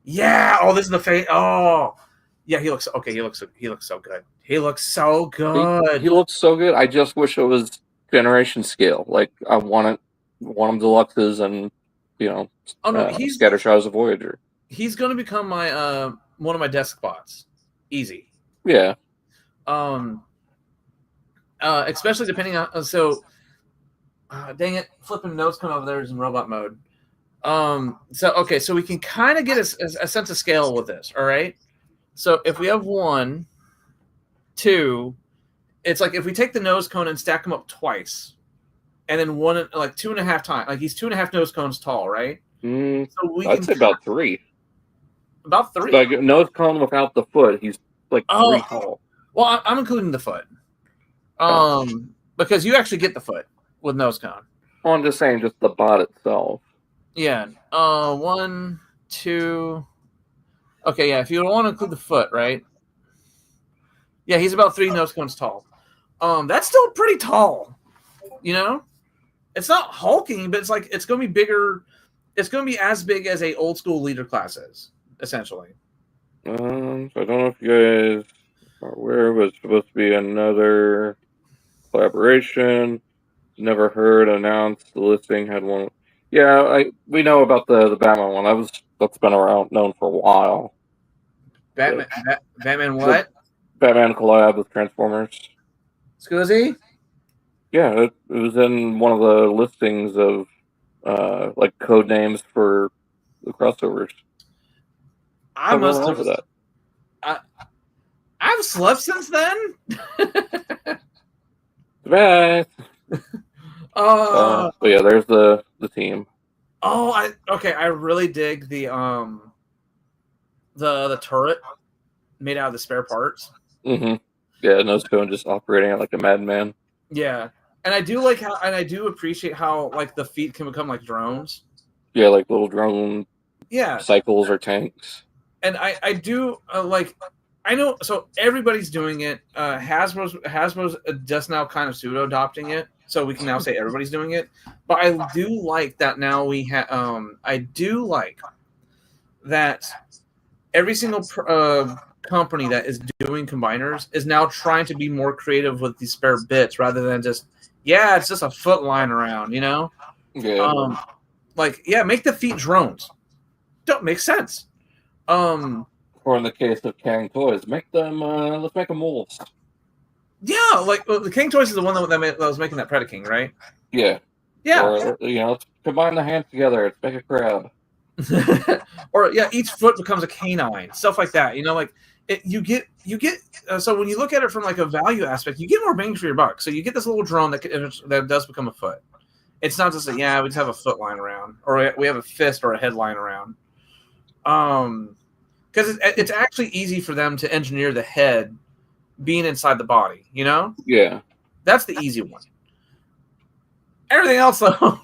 Yeah. Oh, this is the face. Oh, yeah. He looks okay. He looks so good. He looks so good. He looks so good. I just wish it was generation scale. Like I want them deluxes and Scattershots of Voyager. He's going to become my one of my desk bots. Easy. Yeah. especially depending on dang it, flipping nose cone over there is in robot mode. So we can kind of get a sense of scale with this. All right. So if we have 1, 2, it's like if we take the nose cone and stack them up twice, and then 2.5 times, like he's 2.5 nose cones tall, right? So I'd say about 3. About 3. Like nose cone without the foot, he's like 3 tall. Well, I'm including the foot. Because you actually get the foot with nose cone. Well, I'm just saying, just the bot itself. Yeah. 1, 2. Okay, yeah. If you don't want to include the foot, right? Yeah, he's about 3 nose cones tall. That's still pretty tall. You know, it's not hulking, but it's like it's going to be bigger. It's going to be as big as a old school leader class is, essentially. So I don't know if you guys are aware, but it's supposed to be another collaboration. Never heard announced. The listing had one. Yeah, we know about the Batman one. That's been around, known for a while. Batman what? Batman collab with Transformers. Scuzzy? Yeah, it was in one of the listings of like code names for the crossovers. I must have that. I've slept since then. Bye. But yeah, there's the team. Oh, I really dig the turret made out of the spare parts. Mm-hmm. Yeah, nose cone just operating it like a madman. Yeah, and I do appreciate how like the feet can become like drones. Yeah, like little drone. Yeah, cycles or tanks. And I do like. I know, so everybody's doing it. Hasbro's just now kind of pseudo adopting it, so we can now say everybody's doing it. But I do like that now we have. I do like that every single company that is doing combiners is now trying to be more creative with these spare bits rather than just it's just a foot lying around, you know. Yeah. Make the feet drones. Don't make sense. Or in the case of King Toys, make them. Let's make them wolves. Yeah, the King Toys is the one that was making that Predaking, right? Yeah. Yeah. Or let's combine the hands together. Let's make a crab. Or each foot becomes a canine, stuff like that. You know, you get. So when you look at it from like a value aspect, you get more bang for your buck. So you get this little drone that does become a foot. It's not just we just have a foot lying around, or we have a fist or a head lying around. Because it's actually easy for them to engineer the head being inside the body, you know? Yeah. That's the easy one. Everything else, though,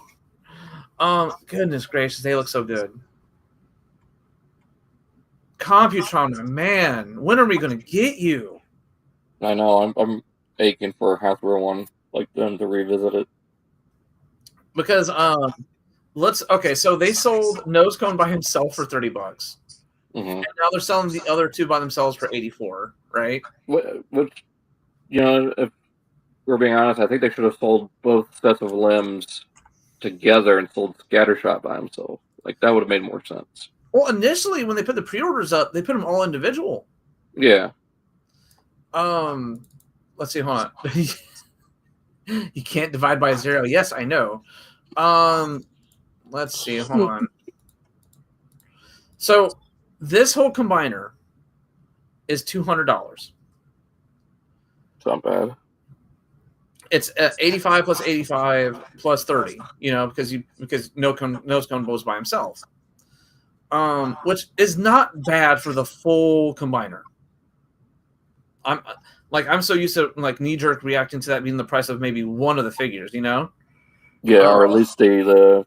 goodness gracious, they look so good. Computron, man, when are we going to get you? I know, I'm aching for a Hasbro one, like them to revisit it. Because, so they sold Nose Cone by himself for $30. Mm-hmm. And now they're selling the other two by themselves for $84, right? Which, if we're being honest, I think they should have sold both sets of limbs together and sold Scattershot by himself. Like, that would have made more sense. Well, initially, when they put the pre-orders up, they put them all individual. Yeah. Let's see, hold on. You can't divide by 0. Yes, I know. Let's see, hold on. So this whole combiner is $200. It's not bad. It's 85 plus 85 plus 30. Because Nose Cone goes by himself. Which is not bad for the full combiner. I'm so used to knee jerk reacting to that being the price of maybe one of the figures, you know? Yeah, or at least the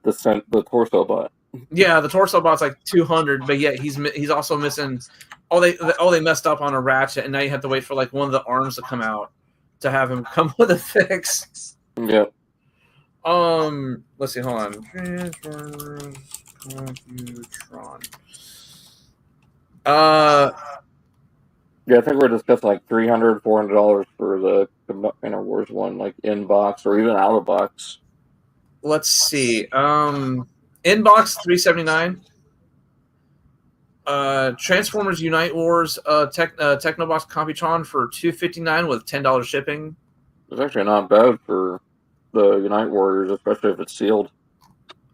torso bot. Yeah, the torso bot's like $200, but yet he's also missing. They messed up on a ratchet, and now you have to wait for one of the arms to come out to have him come with a fix. Yeah. Let's see. Hold on. Transformers Computron. Yeah, I think we're discussing $300, $400 for the Inner Wars one, in box or even out of box. Let's see. Inbox $379. Transformers Unite Wars Technobox Computron for $259 with $10 shipping. It's actually not bad for the Unite Warriors, especially if it's sealed.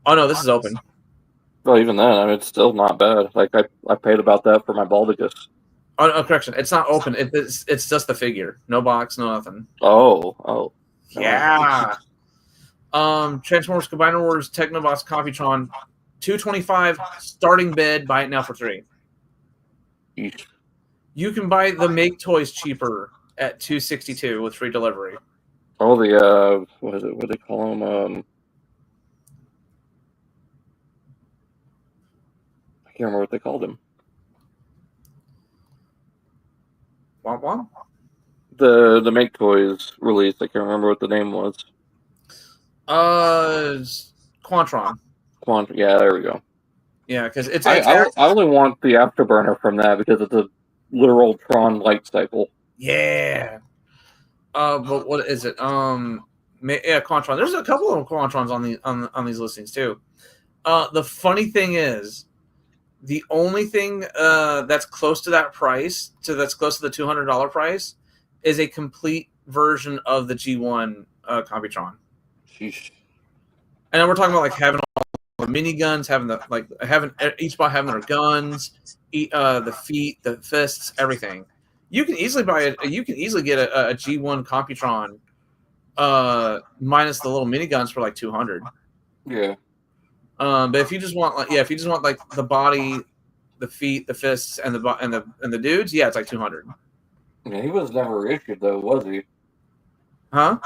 Oh no, this is open. Well, even then, I mean, it's still not bad. Like I paid about that for my Baldicus. Oh, correction, it's not open. It's just the figure, no box, no nothing. Oh. Yeah. Transformers Combiner Wars Technobots Computron, $225 starting bid. Buy it now for $3. Eesh. You can buy the Make Toys cheaper at $262 with free delivery. Oh, the what is it? What do they call them? I can't remember what they called them. Womp womp. The Make Toys release. I can't remember what the name was. Quantron. Yeah, there we go. Yeah, because it's I only want the Afterburner from that because it's a literal Tron light cycle. Yeah. But what is it? Yeah, Quantron. There's a couple of Quantrons on these listings too. The funny thing is, the only thing that's close to that price, that's close to the $200 price, is a complete version of the G1 Computron. Sheesh. And we're talking about like having all the miniguns, having each bot having their guns, the feet, the fists, everything. You can easily buy it. You can easily get a G1 Computron minus the little miniguns for like $200. Yeah. But if you just want like the body, the feet, the fists, and the dudes, yeah, it's like $200. Yeah, he was never reissued though, was he? Huh?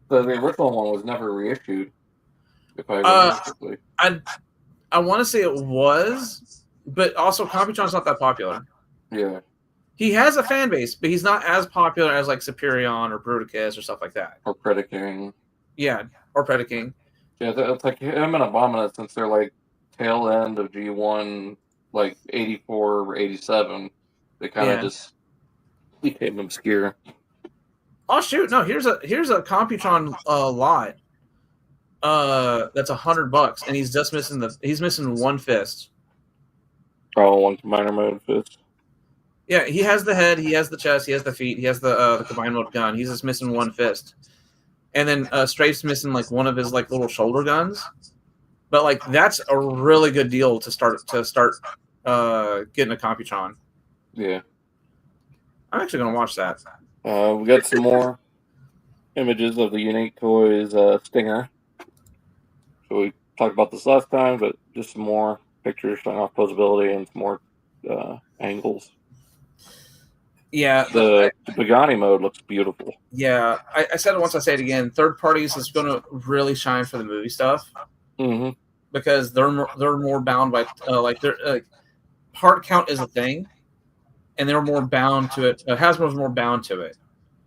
The original one was never reissued. If I remember correctly. I want to say it was, but also Computron's not that popular. Yeah. He has a fan base, but he's not as popular as like Superion or Bruticus or stuff like that. Or Predaking. Yeah, or Predaking. Yeah, it's like him and Abominus, since they're like tail end of G1, like 84 or 87, they kind of just became obscure. Oh shoot! No, here's a Computron lot. That's $100, and he's missing one fist. Oh, one minor mode fist. Yeah, he has the head, he has the chest, he has the feet, he has the combined mode gun. He's just missing one fist, and then Strafe's missing like one of his like little shoulder guns. But like that's a really good deal to start getting a Computron. Yeah, I'm actually gonna watch that. We got some more images of the Unique Toys Stinger. So we talked about this last time, but just some more pictures showing off posability and some more angles. Yeah, the Pagani mode looks beautiful. Yeah, I said it once, I say it again. Third parties is going to really shine for the movie stuff because they're more bound by part count is a thing, and they're more bound to it. Hasbro's more bound to it.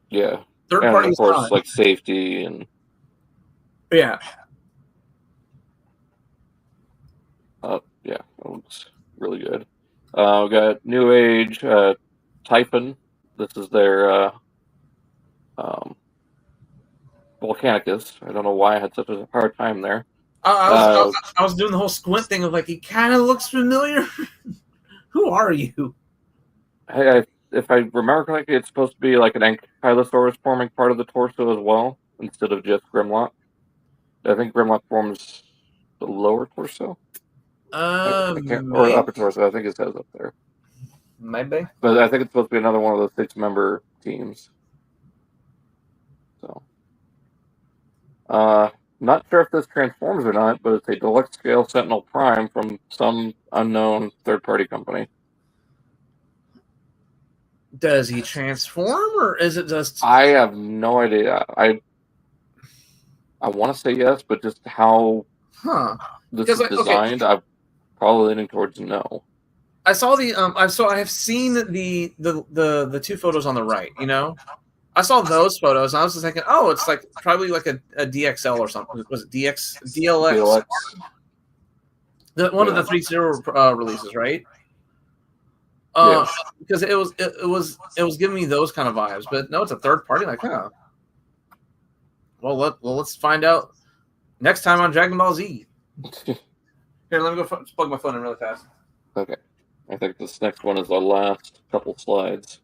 Yeah, third and party, of course, like safety and yeah. Yeah, it looks really good. We got New Age Typhon. This is their Volcanicus. I don't know why I had such a hard time there. I was doing the whole squint thing of like, he kind of looks familiar. Who are you? Hey, if I remember correctly, it's supposed to be like an Ankylosaurus forming part of the torso as well, instead of just Grimlock. I think Grimlock forms the lower torso. Or upper torso. I think it says up there. Maybe. But I think it's supposed to be another one of those 6-member teams. So, not sure if this transforms or not, but it's a deluxe scale Sentinel Prime from some unknown third-party company. Does he transform, or is it just? I have no idea. I want to say yes, but just how this is designed, I'm probably leaning towards no. I saw the I have seen the two photos on the right. You know, I saw those photos, and I was just thinking, oh, it's like probably like a DXL or something. Was it DLX? One of the 3.0 releases, right? Because it was giving me those kind of vibes, but no, it's a third party. Like, huh? Well, let's find out next time on Dragon Ball Z. Here, let me go plug my phone in really fast. Okay. I think this next one is the last couple slides.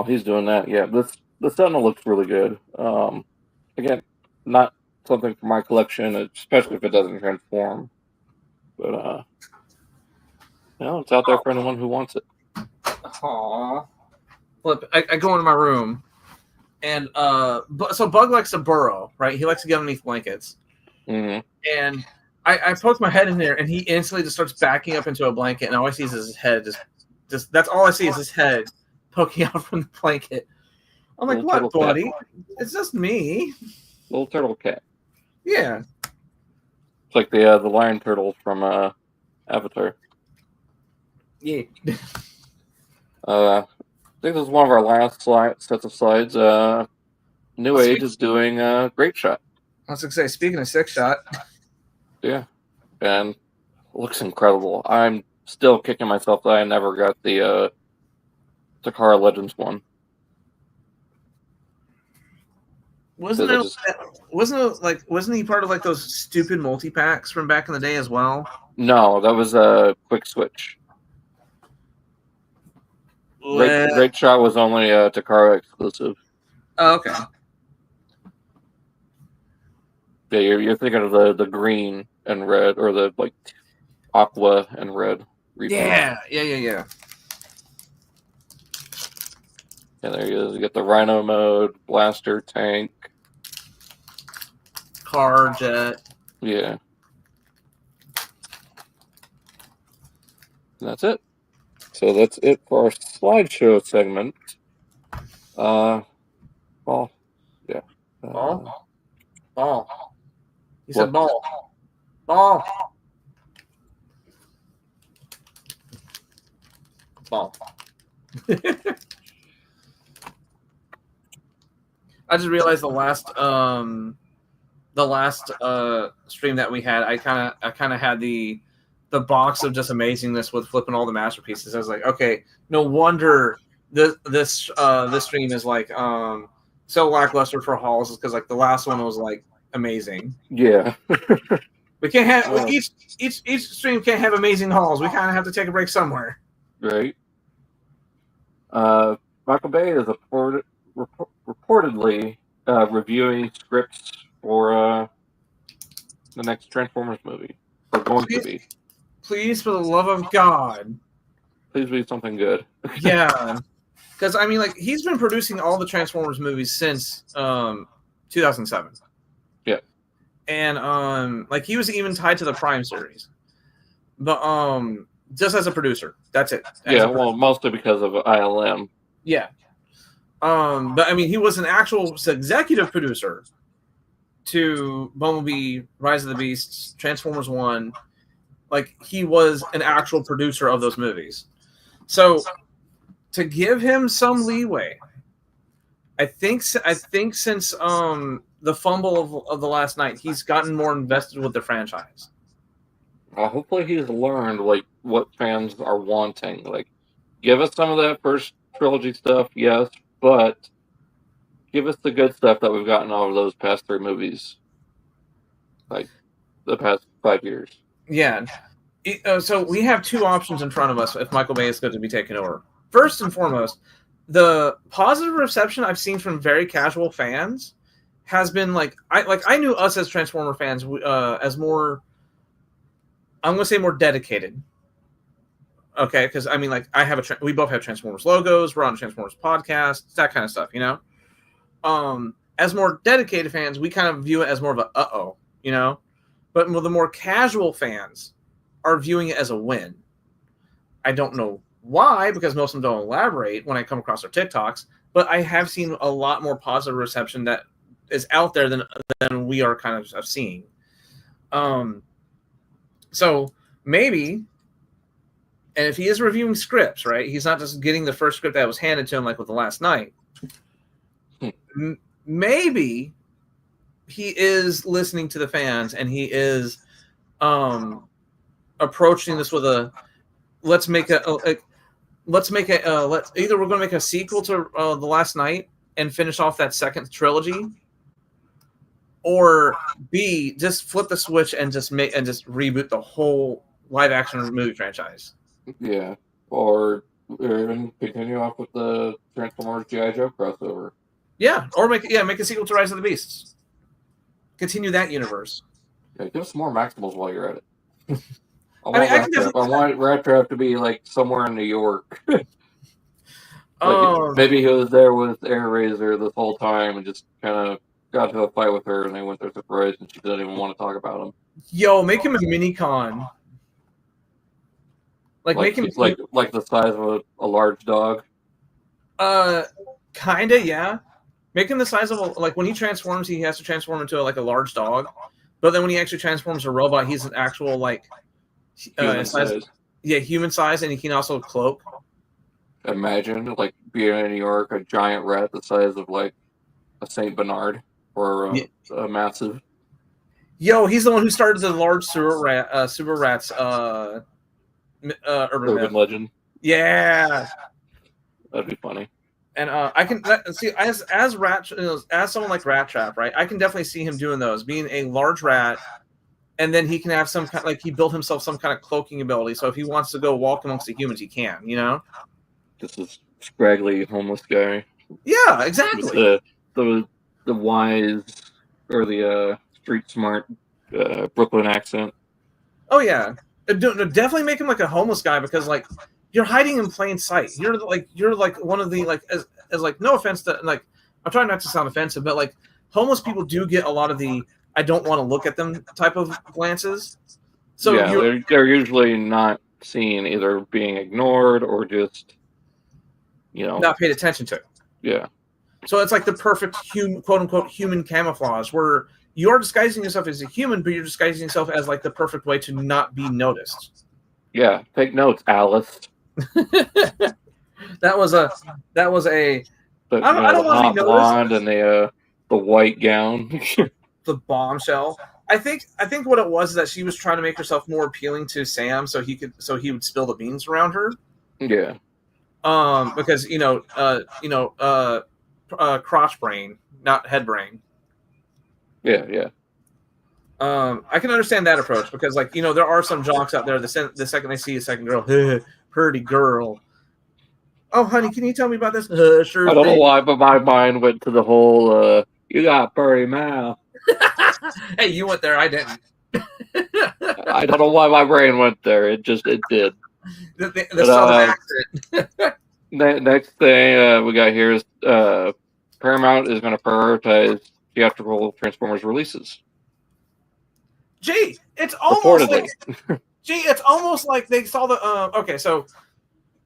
while he's doing that, yeah, the Sentinel looks really good. Again, not something for my collection, especially if it doesn't transform. But it's out there for anyone who wants it. Aww. Flip. I go into my room, and so Bug likes to burrow, right? He likes to get underneath blankets, Mm-hmm. and I poke my head in there, and he instantly just starts backing up into a blanket, and all I see is his head. Just that's all I see is his head poking out from the blanket. I'm like, Little what, buddy? Cat. It's just me. Little turtle cat. Yeah. It's like the lion turtle from Avatar. Yeah. I think this is one of our last sets of slides. New Age is doing Great Shot. I was going to say, speaking of Six Shot. Yeah. And it looks incredible. I'm still kicking myself that I never got the Takara Legends one. Wasn't he part of like those stupid multi-packs from back in the day as well? No, that was a Quick Switch. Great Shot was only a Takara exclusive. Oh, okay. Yeah, you're thinking of the green and red, or the like aqua and red. Repaint. Yeah. Yeah, there he is. You get the Rhino mode, blaster, tank, car, jet. Yeah. And that's it. So that's it for our slideshow segment. Ball. Yeah. Ball? Ball. You said ball. Ball. Ball. I just realized the last stream that we had, I kind of had the box of just amazingness with flipping all the masterpieces. I was like, okay, no wonder this stream is like so lackluster for hauls, is because like the last one was like amazing. Yeah. We can't have each stream can't have amazing hauls. We kind of have to take a break somewhere. Right. Michael Bay is reportedly reviewing scripts for the next Transformers movie. Or going to be. Please, for the love of God. Please be something good. Yeah. Because, I mean, like, he's been producing all the Transformers movies since 2007. Yeah. And, like, he was even tied to the Prime series. But, just as a producer. That's it. Yeah, well, mostly because of ILM. Yeah. But, I mean, he was an actual executive producer to Bumblebee, Rise of the Beasts, Transformers 1. Like, he was an actual producer of those movies. So, to give him some leeway, I think since the fumble of the last night, he's gotten more invested with the franchise. Hopefully he's learned, like, what fans are wanting. Like, give us some of that first trilogy stuff, yes, but give us the good stuff that we've gotten out of those past 3 movies. Like, the past 5 years. Yeah. So we have 2 options in front of us if Michael Bay is going to be taken over. First and foremost, the positive reception I've seen from very casual fans has been like I knew us as Transformer fans as more, I'm going to say more dedicated. Okay, because I mean, like, we both have Transformers logos, we're on Transformers podcast, that kind of stuff, you know. As more dedicated fans, we kind of view it as more of a you know. But the more casual fans are viewing it as a win. I don't know why, because most of them don't elaborate when I come across their TikToks, but I have seen a lot more positive reception that is out there than we are kind of seeing. So maybe, and if he is reviewing scripts, right, he's not just getting the first script that was handed to him like with the last night. Maybe he is listening to the fans and he is approaching this with a either we're going to make a sequel to The Last Night and finish off that second trilogy, or B, just flip the switch and just reboot the whole live action movie franchise. Yeah, or and continue off with the Transformers GIJoe crossover. Yeah, or make a sequel to Rise of the Beasts. Continue that universe. Yeah, give us more Maximals while you're at it. I want Rat Trap to be like somewhere in New York. Maybe he was there with Air Razor this whole time and just kind of got to a fight with her, and they went there surprised, and she didn't even want to talk about him. Yo, make him a mini con. Make him like the size of a large dog. Kinda, yeah. Make him the size of when he transforms, he has to transform into a large dog. But then when he actually transforms a robot, he's an actual human size. Yeah, human size, and he can also cloak. Imagine being in New York, a giant rat the size of a Saint Bernard or a massive. Yo, he's the one who started the large super rats urban legend. Yeah, that'd be funny. And I can see as someone like Rat Trap, right? I can definitely see him doing those, being a large rat, and then he can have some kind he built himself some kind of cloaking ability. So if he wants to go walk amongst the humans, he can. This is scraggly homeless guy. Yeah, exactly. The wise or the street smart Brooklyn accent. Oh yeah, definitely make him a homeless guy, because you're hiding in plain sight. You're one of the as no offense to I'm trying not to sound offensive, but homeless people do get a lot of the I don't want to look at them type of glances. So yeah, they're usually not seen, either being ignored or just not paid attention to. Yeah. So it's the perfect quote unquote human camouflage, where you're disguising yourself as a human, but you're disguising yourself as the perfect way to not be noticed. Yeah, take notes, Alice. that was a. I don't want to be noticed. Blonde and the white gown. The bombshell. I think what it was is that she was trying to make herself more appealing to Sam, so he would spill the beans around her. Yeah. Because crotch brain, not head brain. Yeah. I can understand that approach, because there are some jocks out there the second they see a second girl, pretty girl. Oh, honey, can you tell me about this? Sure. I don't know why, but my mind went to the whole you got pretty mouth. Hey, you went there, I didn't. I don't know why my brain went there. It did. The southern accent. Next thing we got here is Paramount is going to prioritize theatrical Transformers releases. Gee, it's almost like they saw the. Okay, so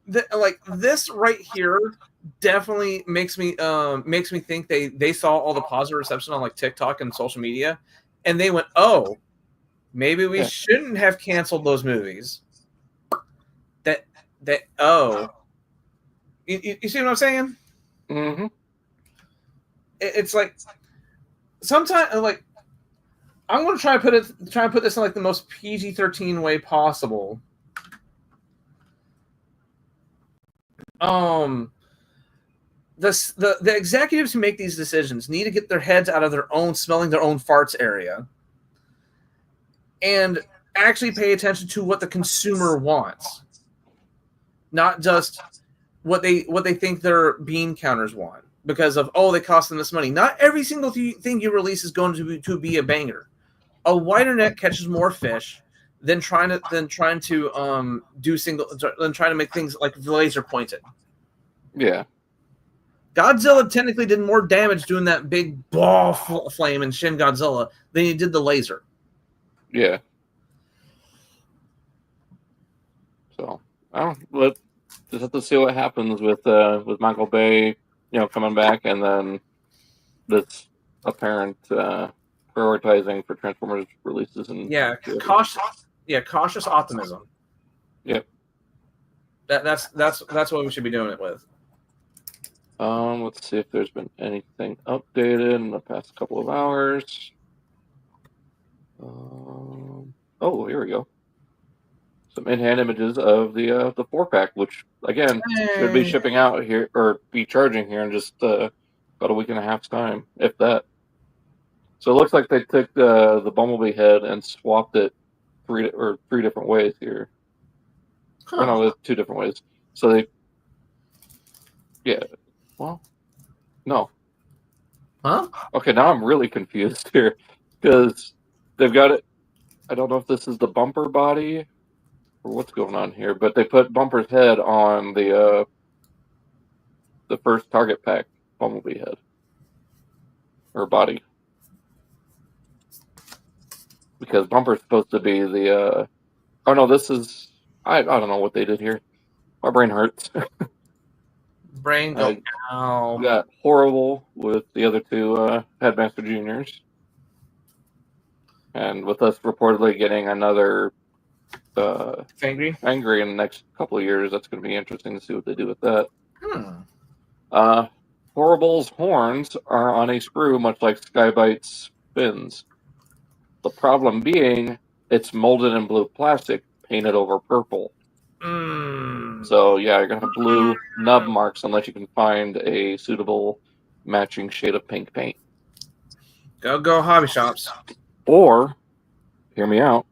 this right here definitely makes me think they saw all the positive reception on TikTok and social media, and they went, oh, maybe we shouldn't have canceled those movies. You see what I'm saying? Mm-hmm. It's sometimes I'm going to try and put this in the most PG-13 way possible. The executives who make these decisions need to get their heads out of their own smelling their own farts area and actually pay attention to what the consumer wants, not just what they think their bean counters want, because of they cost them this money. Not every single thing you release is going to be a banger. A wider net catches more fish than trying to make things laser pointed. Yeah. Godzilla technically did more damage doing that big ball flame in Shin Godzilla than he did the laser. Yeah. So we'll just have to see what happens with Michael Bay, coming back, and then this apparent prioritizing for Transformers releases and cautious optimism. Yep. That's what we should be doing it with. Let's see if there's been anything updated in the past couple of hours. Here we go. Some in-hand images of the 4-pack, which again should be shipping out here or be charging here in just about a week and a half's time, if that. So it looks like they took the Bumblebee head and swapped it three different ways here. Huh. Or no, 2 different ways. So they Yeah. Well, no. Huh? Okay, now I'm really confused here because they've got it. I don't know if this is the bumper body or what's going on here, but they put Bumper's head on the first target pack Bumblebee head or body because Bumper's supposed to be the. Oh no, this is. I don't know what they did here. My brain hurts. Brain go. Ow. We got Horrible with the other two Headmaster Juniors. And with us reportedly getting another Angry in the next couple of years, that's going to be interesting to see what they do with that. Hmm. Horrible's horns are on a screw, much like Skybite's fins. The problem being, it's molded in blue plastic, painted over purple. So yeah, you're going to have blue nub marks unless you can find a suitable matching shade of pink paint. Go hobby shops. Or, hear me out,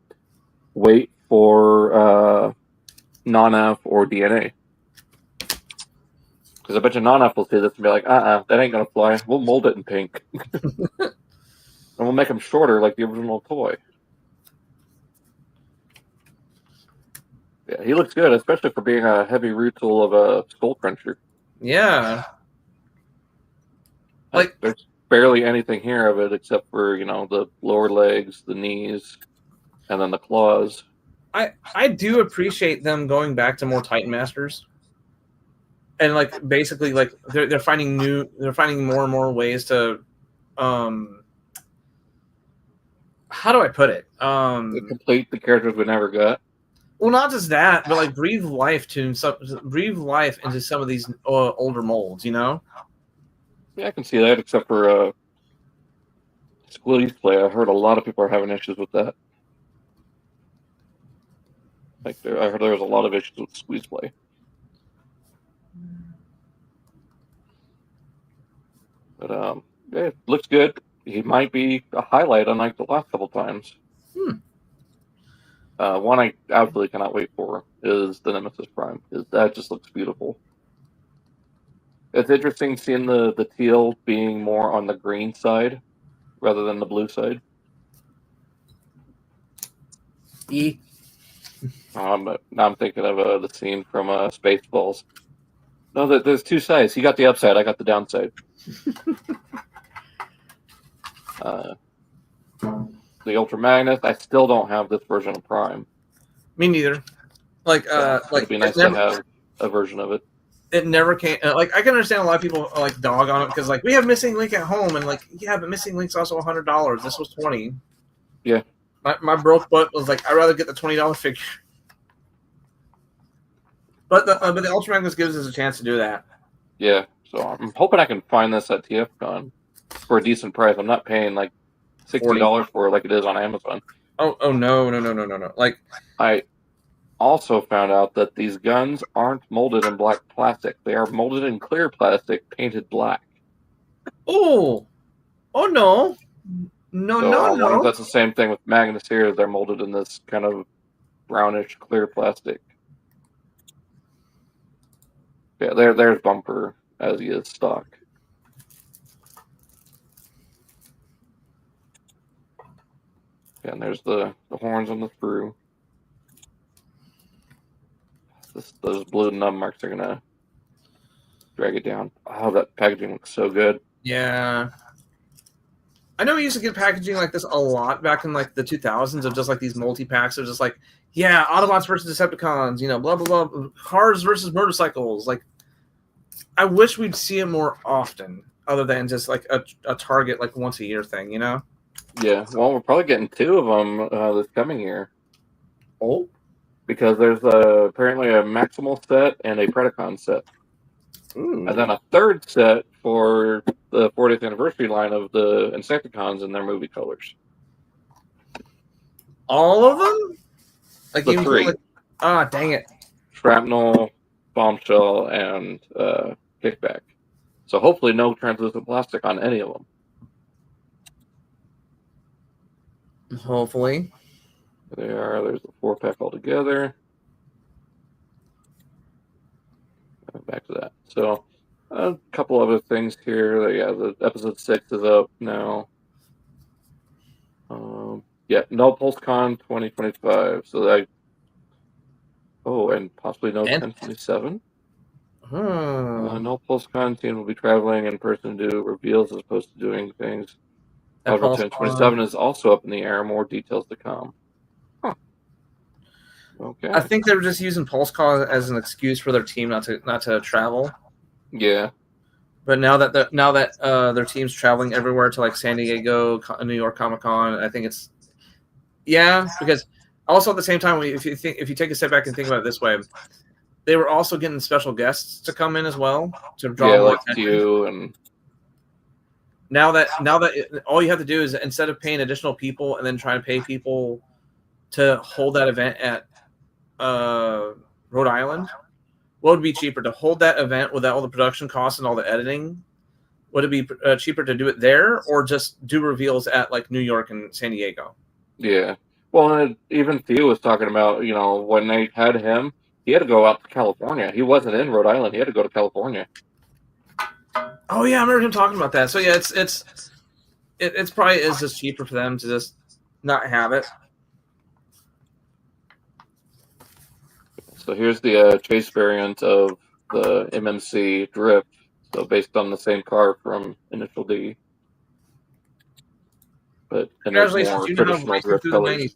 wait for non-F or DNA. Because I bet you non-F will see this and be like, that ain't going to fly. We'll mold it in pink. And we'll make them shorter like the original toy. Yeah, he looks good, especially for being a heavy root tool of a skull cruncher. Yeah. Like, there's barely anything here of it except for, the lower legs, the knees, and then the claws. I do appreciate them going back to more Titan Masters. And like basically like they're finding more and more ways to how do I put it? To complete the characters we never got. Well, not just that, but like breathe life into some of these older molds, Yeah, I can see that, except for squeeze play. I heard a lot of people are having issues with that. I heard there was a lot of issues with squeeze play. But yeah, it looks good. He might be a highlight unlike the last couple times. One I absolutely cannot wait for is the Nemesis Prime, because that just looks beautiful. It's interesting seeing the teal being more on the green side rather than the blue side. Now I'm thinking of the scene from Spaceballs. No, there's two sides. You got the upside, I got the downside. The Ultra Magnus, I still don't have this version of Prime. Me neither. Like it'd be nice to have a version of it. It never came. Like I can understand a lot of people like dog on it because like we have Missing Link at home and like yeah, but Missing Link's also $100. This was $20. Yeah. My broke butt was like I'd rather get the $20 figure. But the Ultra Magnus gives us a chance to do that. Yeah. So I'm hoping I can find this at TFCON for a decent price. I'm not paying like $60 for it like it is on Amazon. Oh no. Like I also found out that these guns aren't molded in black plastic. They are molded in clear plastic, painted black. Oh no. No. That's the same thing with Magnus here. They're molded in this kind of brownish clear plastic. Yeah, there's Bumper as he is stock. Yeah, and there's the horns on the screw. Those blue nub marks are gonna drag it down. Oh, that packaging looks so good. Yeah. I know we used to get packaging like this a lot back in like the 2000s of just like these multi-packs of just like, yeah, Autobots versus Decepticons, blah, blah, blah, cars versus motorcycles. Like, I wish we'd see it more often other than just like a Target like once a year thing, Yeah, well, we're probably getting 2 of them this coming year. Oh? Because there's apparently a Maximal set and a Predacon set. Ooh. And then a third set for the 40th anniversary line of the Insecticons in their movie colors. All of them? Like the 3. Dang it. Shrapnel, Bombshell, and Kickback. So hopefully no translucent plastic on any of them. Hopefully. There's the 4-pack altogether. Back to that. So, A couple other things here. Yeah, the episode 6 is up now. Yeah, no PulseCon 2025. So that. Oh, and possibly no 1027. No PulseCon team will be traveling in person to do reveals as opposed to doing things. However, 1027 is also up in the air. More details to come. Huh. Okay. I think they were just using PulseCon as an excuse for their team not to travel. Yeah. But now that their team's traveling everywhere to like San Diego, New York Comic Con, I think it's because also at the same time, if you take a step back and think about it this way, they were also getting special guests to come in as well to draw more attention. You and now that all you have to do is, instead of paying additional people and then trying to pay people to hold that event at Rhode Island, what would be cheaper, to hold that event without all the production costs and all the editing? Would it be cheaper to do it there, or just do reveals at like New York and San Diego? Yeah. Well, even Theo was talking about, when they had him, he had to go out to California. He wasn't in Rhode Island. He had to go to California. Oh yeah, I remember him talking about that. So yeah, it's probably is just cheaper for them to just not have it. So here's the chase variant of the MMC Drift. So based on the same car from Initial D. But congratulations, you now have racing through the 90s.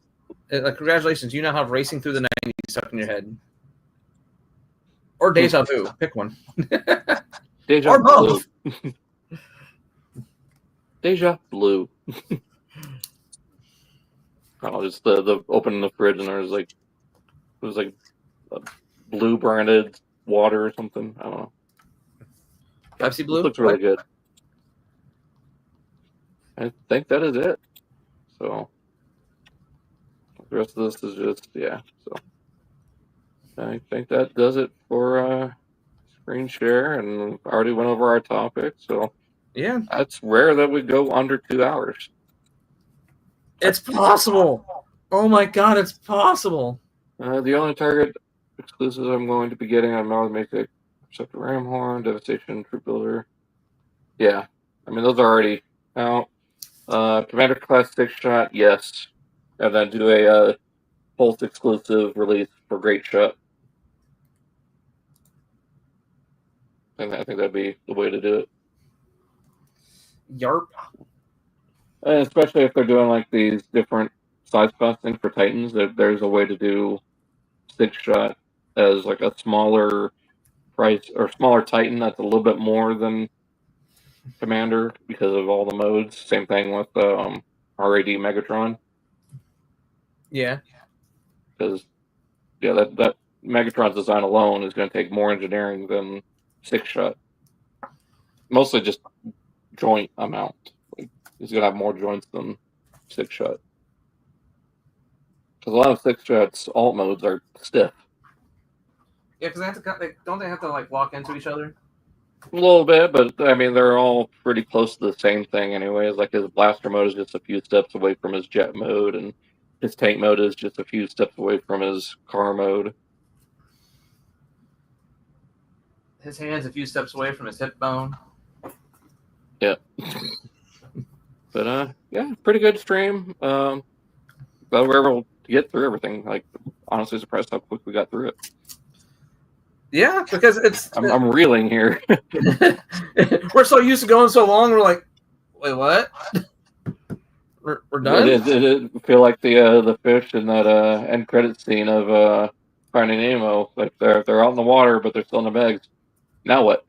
Congratulations, you now have racing through the 90s stuck in your head. Or Deja Vu, pick one. Deja or both. Deja Blue. Oh, just the opening the fridge and there was like blue branded water or something. I don't know. Pepsi Blue? It looks really good. I think that is it. So the rest of this is just, so I think that does it for screen share, and we already went over our topic, so yeah, that's rare that we go under 2 hours. It's possible. Oh my god, it's possible. The only Target exclusives I'm going to be getting on Megatronus, Receptor Ramhorn, Devastation, Troop Builder. Yeah, I mean those are already out. Commander Class 6-shot, yes. And then do a Pulse exclusive release for Great Shot. And I think that'd be the way to do it. Yarp. And especially if they're doing like these different size costing for Titans, there's a way to do 6-shot as like a smaller price or smaller Titan that's a little bit more than Commander because of all the modes. Same thing with RAD Megatron. Yeah. Because that Megatron's design alone is going to take more engineering than 6-shot. Mostly just joint amount. Like, he's going to have more joints than 6-shot. Because a lot of 6-shot's alt modes are stiff. Yeah, because don't they have to like lock into each other? A little bit, but I mean they're all pretty close to the same thing anyways. Like his blaster mode is just a few steps away from his jet mode, and his tank mode is just a few steps away from his car mode. His hand's a few steps away from his hip bone. Yeah. But pretty good stream. Glad we were able to get through everything. Like honestly surprised how quick we got through it. Yeah, because I'm reeling here. We're so used to going so long. We're like, wait, what? We're done. It feel like the fish in that end credit scene of Finding Nemo. Like they're out in the water, but they're still in the bags. Now what?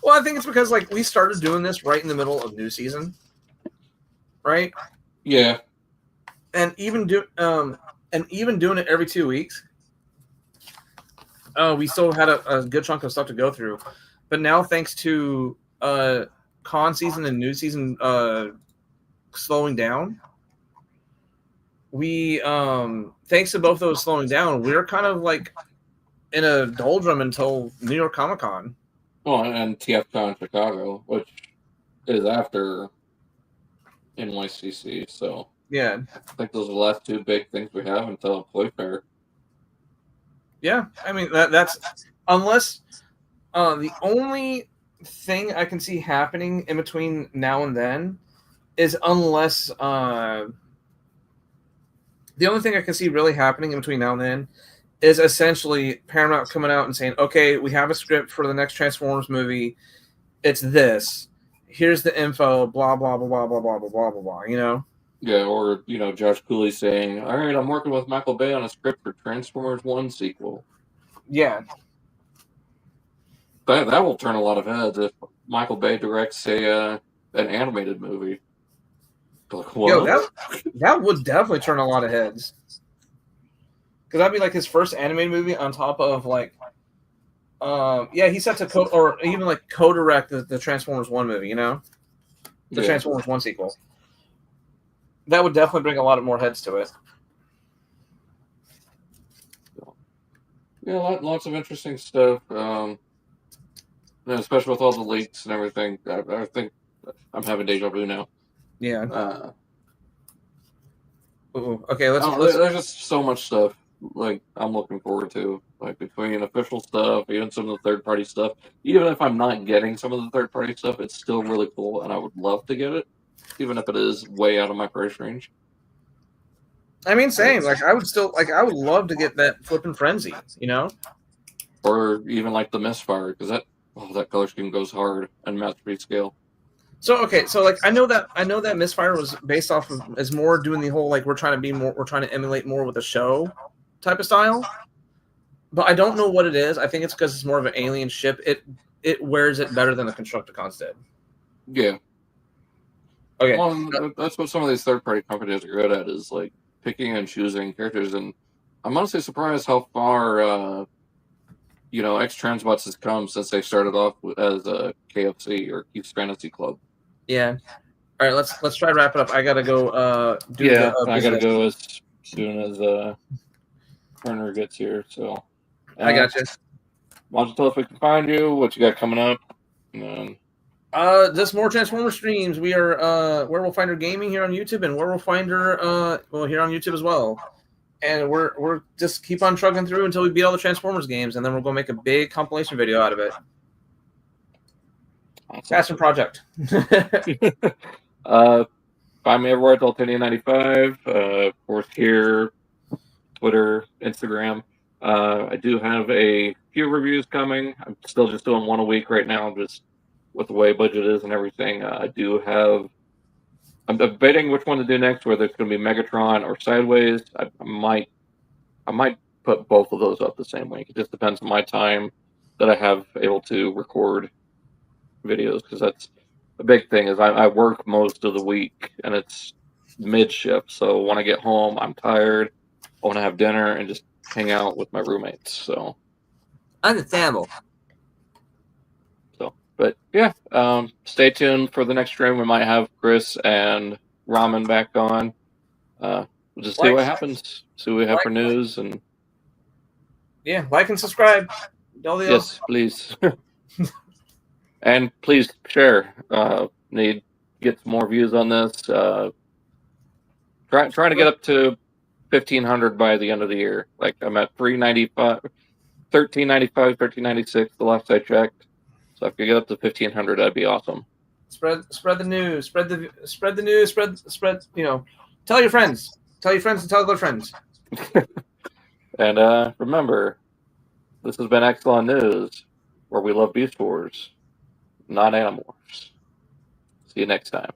Well, I think it's because like we started doing this right in the middle of new season, right? Yeah. And even doing it every 2 weeks. We still had a good chunk of stuff to go through. But now, thanks to con season and new season slowing down, we thanks to both those slowing down, we're kind of like in a doldrum until New York Comic Con. Well, and TFCON Chicago, which is after NYCC. So yeah, I think those are the last two big things we have until Play Fair. Yeah, I mean that's unless The only thing I can see happening in between now and then is unless the only thing I can see really happening in between now and then is essentially Paramount coming out and saying, okay, we have a script for the next Transformers movie. It's this. Here's the info, blah, blah, blah, blah, blah, blah, blah, blah, blah, blah, you know? Yeah, or, Josh Cooley saying, all right, I'm working with Michael Bay on a script for Transformers 1 sequel. Yeah. That will turn a lot of heads if Michael Bay directs an animated movie. Like, what? Yo, that would definitely turn a lot of heads. Because that'd be like his first animated movie on top of like, he's set to or even like co-direct the Transformers 1 movie, you know? The Transformers 1 sequel. That would definitely bring a lot of more heads to it. Yeah, lots of interesting stuff. Especially with all the leaks and everything. I think I'm having deja vu now. Yeah. Okay, let's. There's just so much stuff like I'm looking forward to, like between official stuff, even some of the third party stuff. Even if I'm not getting some of the third party stuff, it's still really cool, and I would love to get it, even if it is way out of my price range. I mean, same. Like, I would love to get that flipping frenzy, you know, or even like the Misfire, because that color scheme goes hard and masterpiece scale. So okay, so like I know that Misfire was based off of is more doing the whole like we're trying to emulate more with a show type of style, but I don't know what it is. I think it's because it's more of an alien ship. It wears it better than the Constructicons did. Yeah. Okay. Well, that's what some of these third party companies are good at, is like picking and choosing characters, and I'm honestly surprised how far X Transbots has come since they started off as a KFC or Keith's Fantasy Club. Yeah. All right, let's try to wrap it up. I gotta go. I gotta go as soon as Turner gets here. So I gotcha. Why don't you tell us where we can find you, what you got coming up, and then. Just more Transformer streams. We are Werewolf Finder Gaming here on YouTube, and Werewolf Finder here on YouTube as well. And we're just keep on trucking through until we beat all the Transformers games, and then we're gonna make a big compilation video out of it. Awesome. Passion project. Find me everywhere at Deltania95. Of course, here, Twitter, Instagram. I do have a few reviews coming. I'm still just doing one a week right now, just with the way budget is and everything. I'm debating which one to do next, whether it's going to be Megatron or Sideways. I might put both of those up the same week. It just depends on my time that I have able to record videos, because that's a big thing. Is I work most of the week and it's mid shift, so when I get home, I'm tired. I want to have dinner and just hang out with my roommates. So understandable. But yeah, stay tuned for the next stream. We might have Chris and Ramen back on. We'll just see what happens. See what we have for news, and like and subscribe. Yes, please. And please share. Need to get some more views on this. Trying to get up to 1,500 by the end of the year. Like, I'm at 395, 1395, 1396 the last I checked. So if I could get up to 1,500, that'd be awesome. Spread the news. Spread the news. Spread. Tell your friends. Tell your friends and tell their friends. And remember, this has been Axalon News, where we love Beast Wars, not Animorphs. See you next time.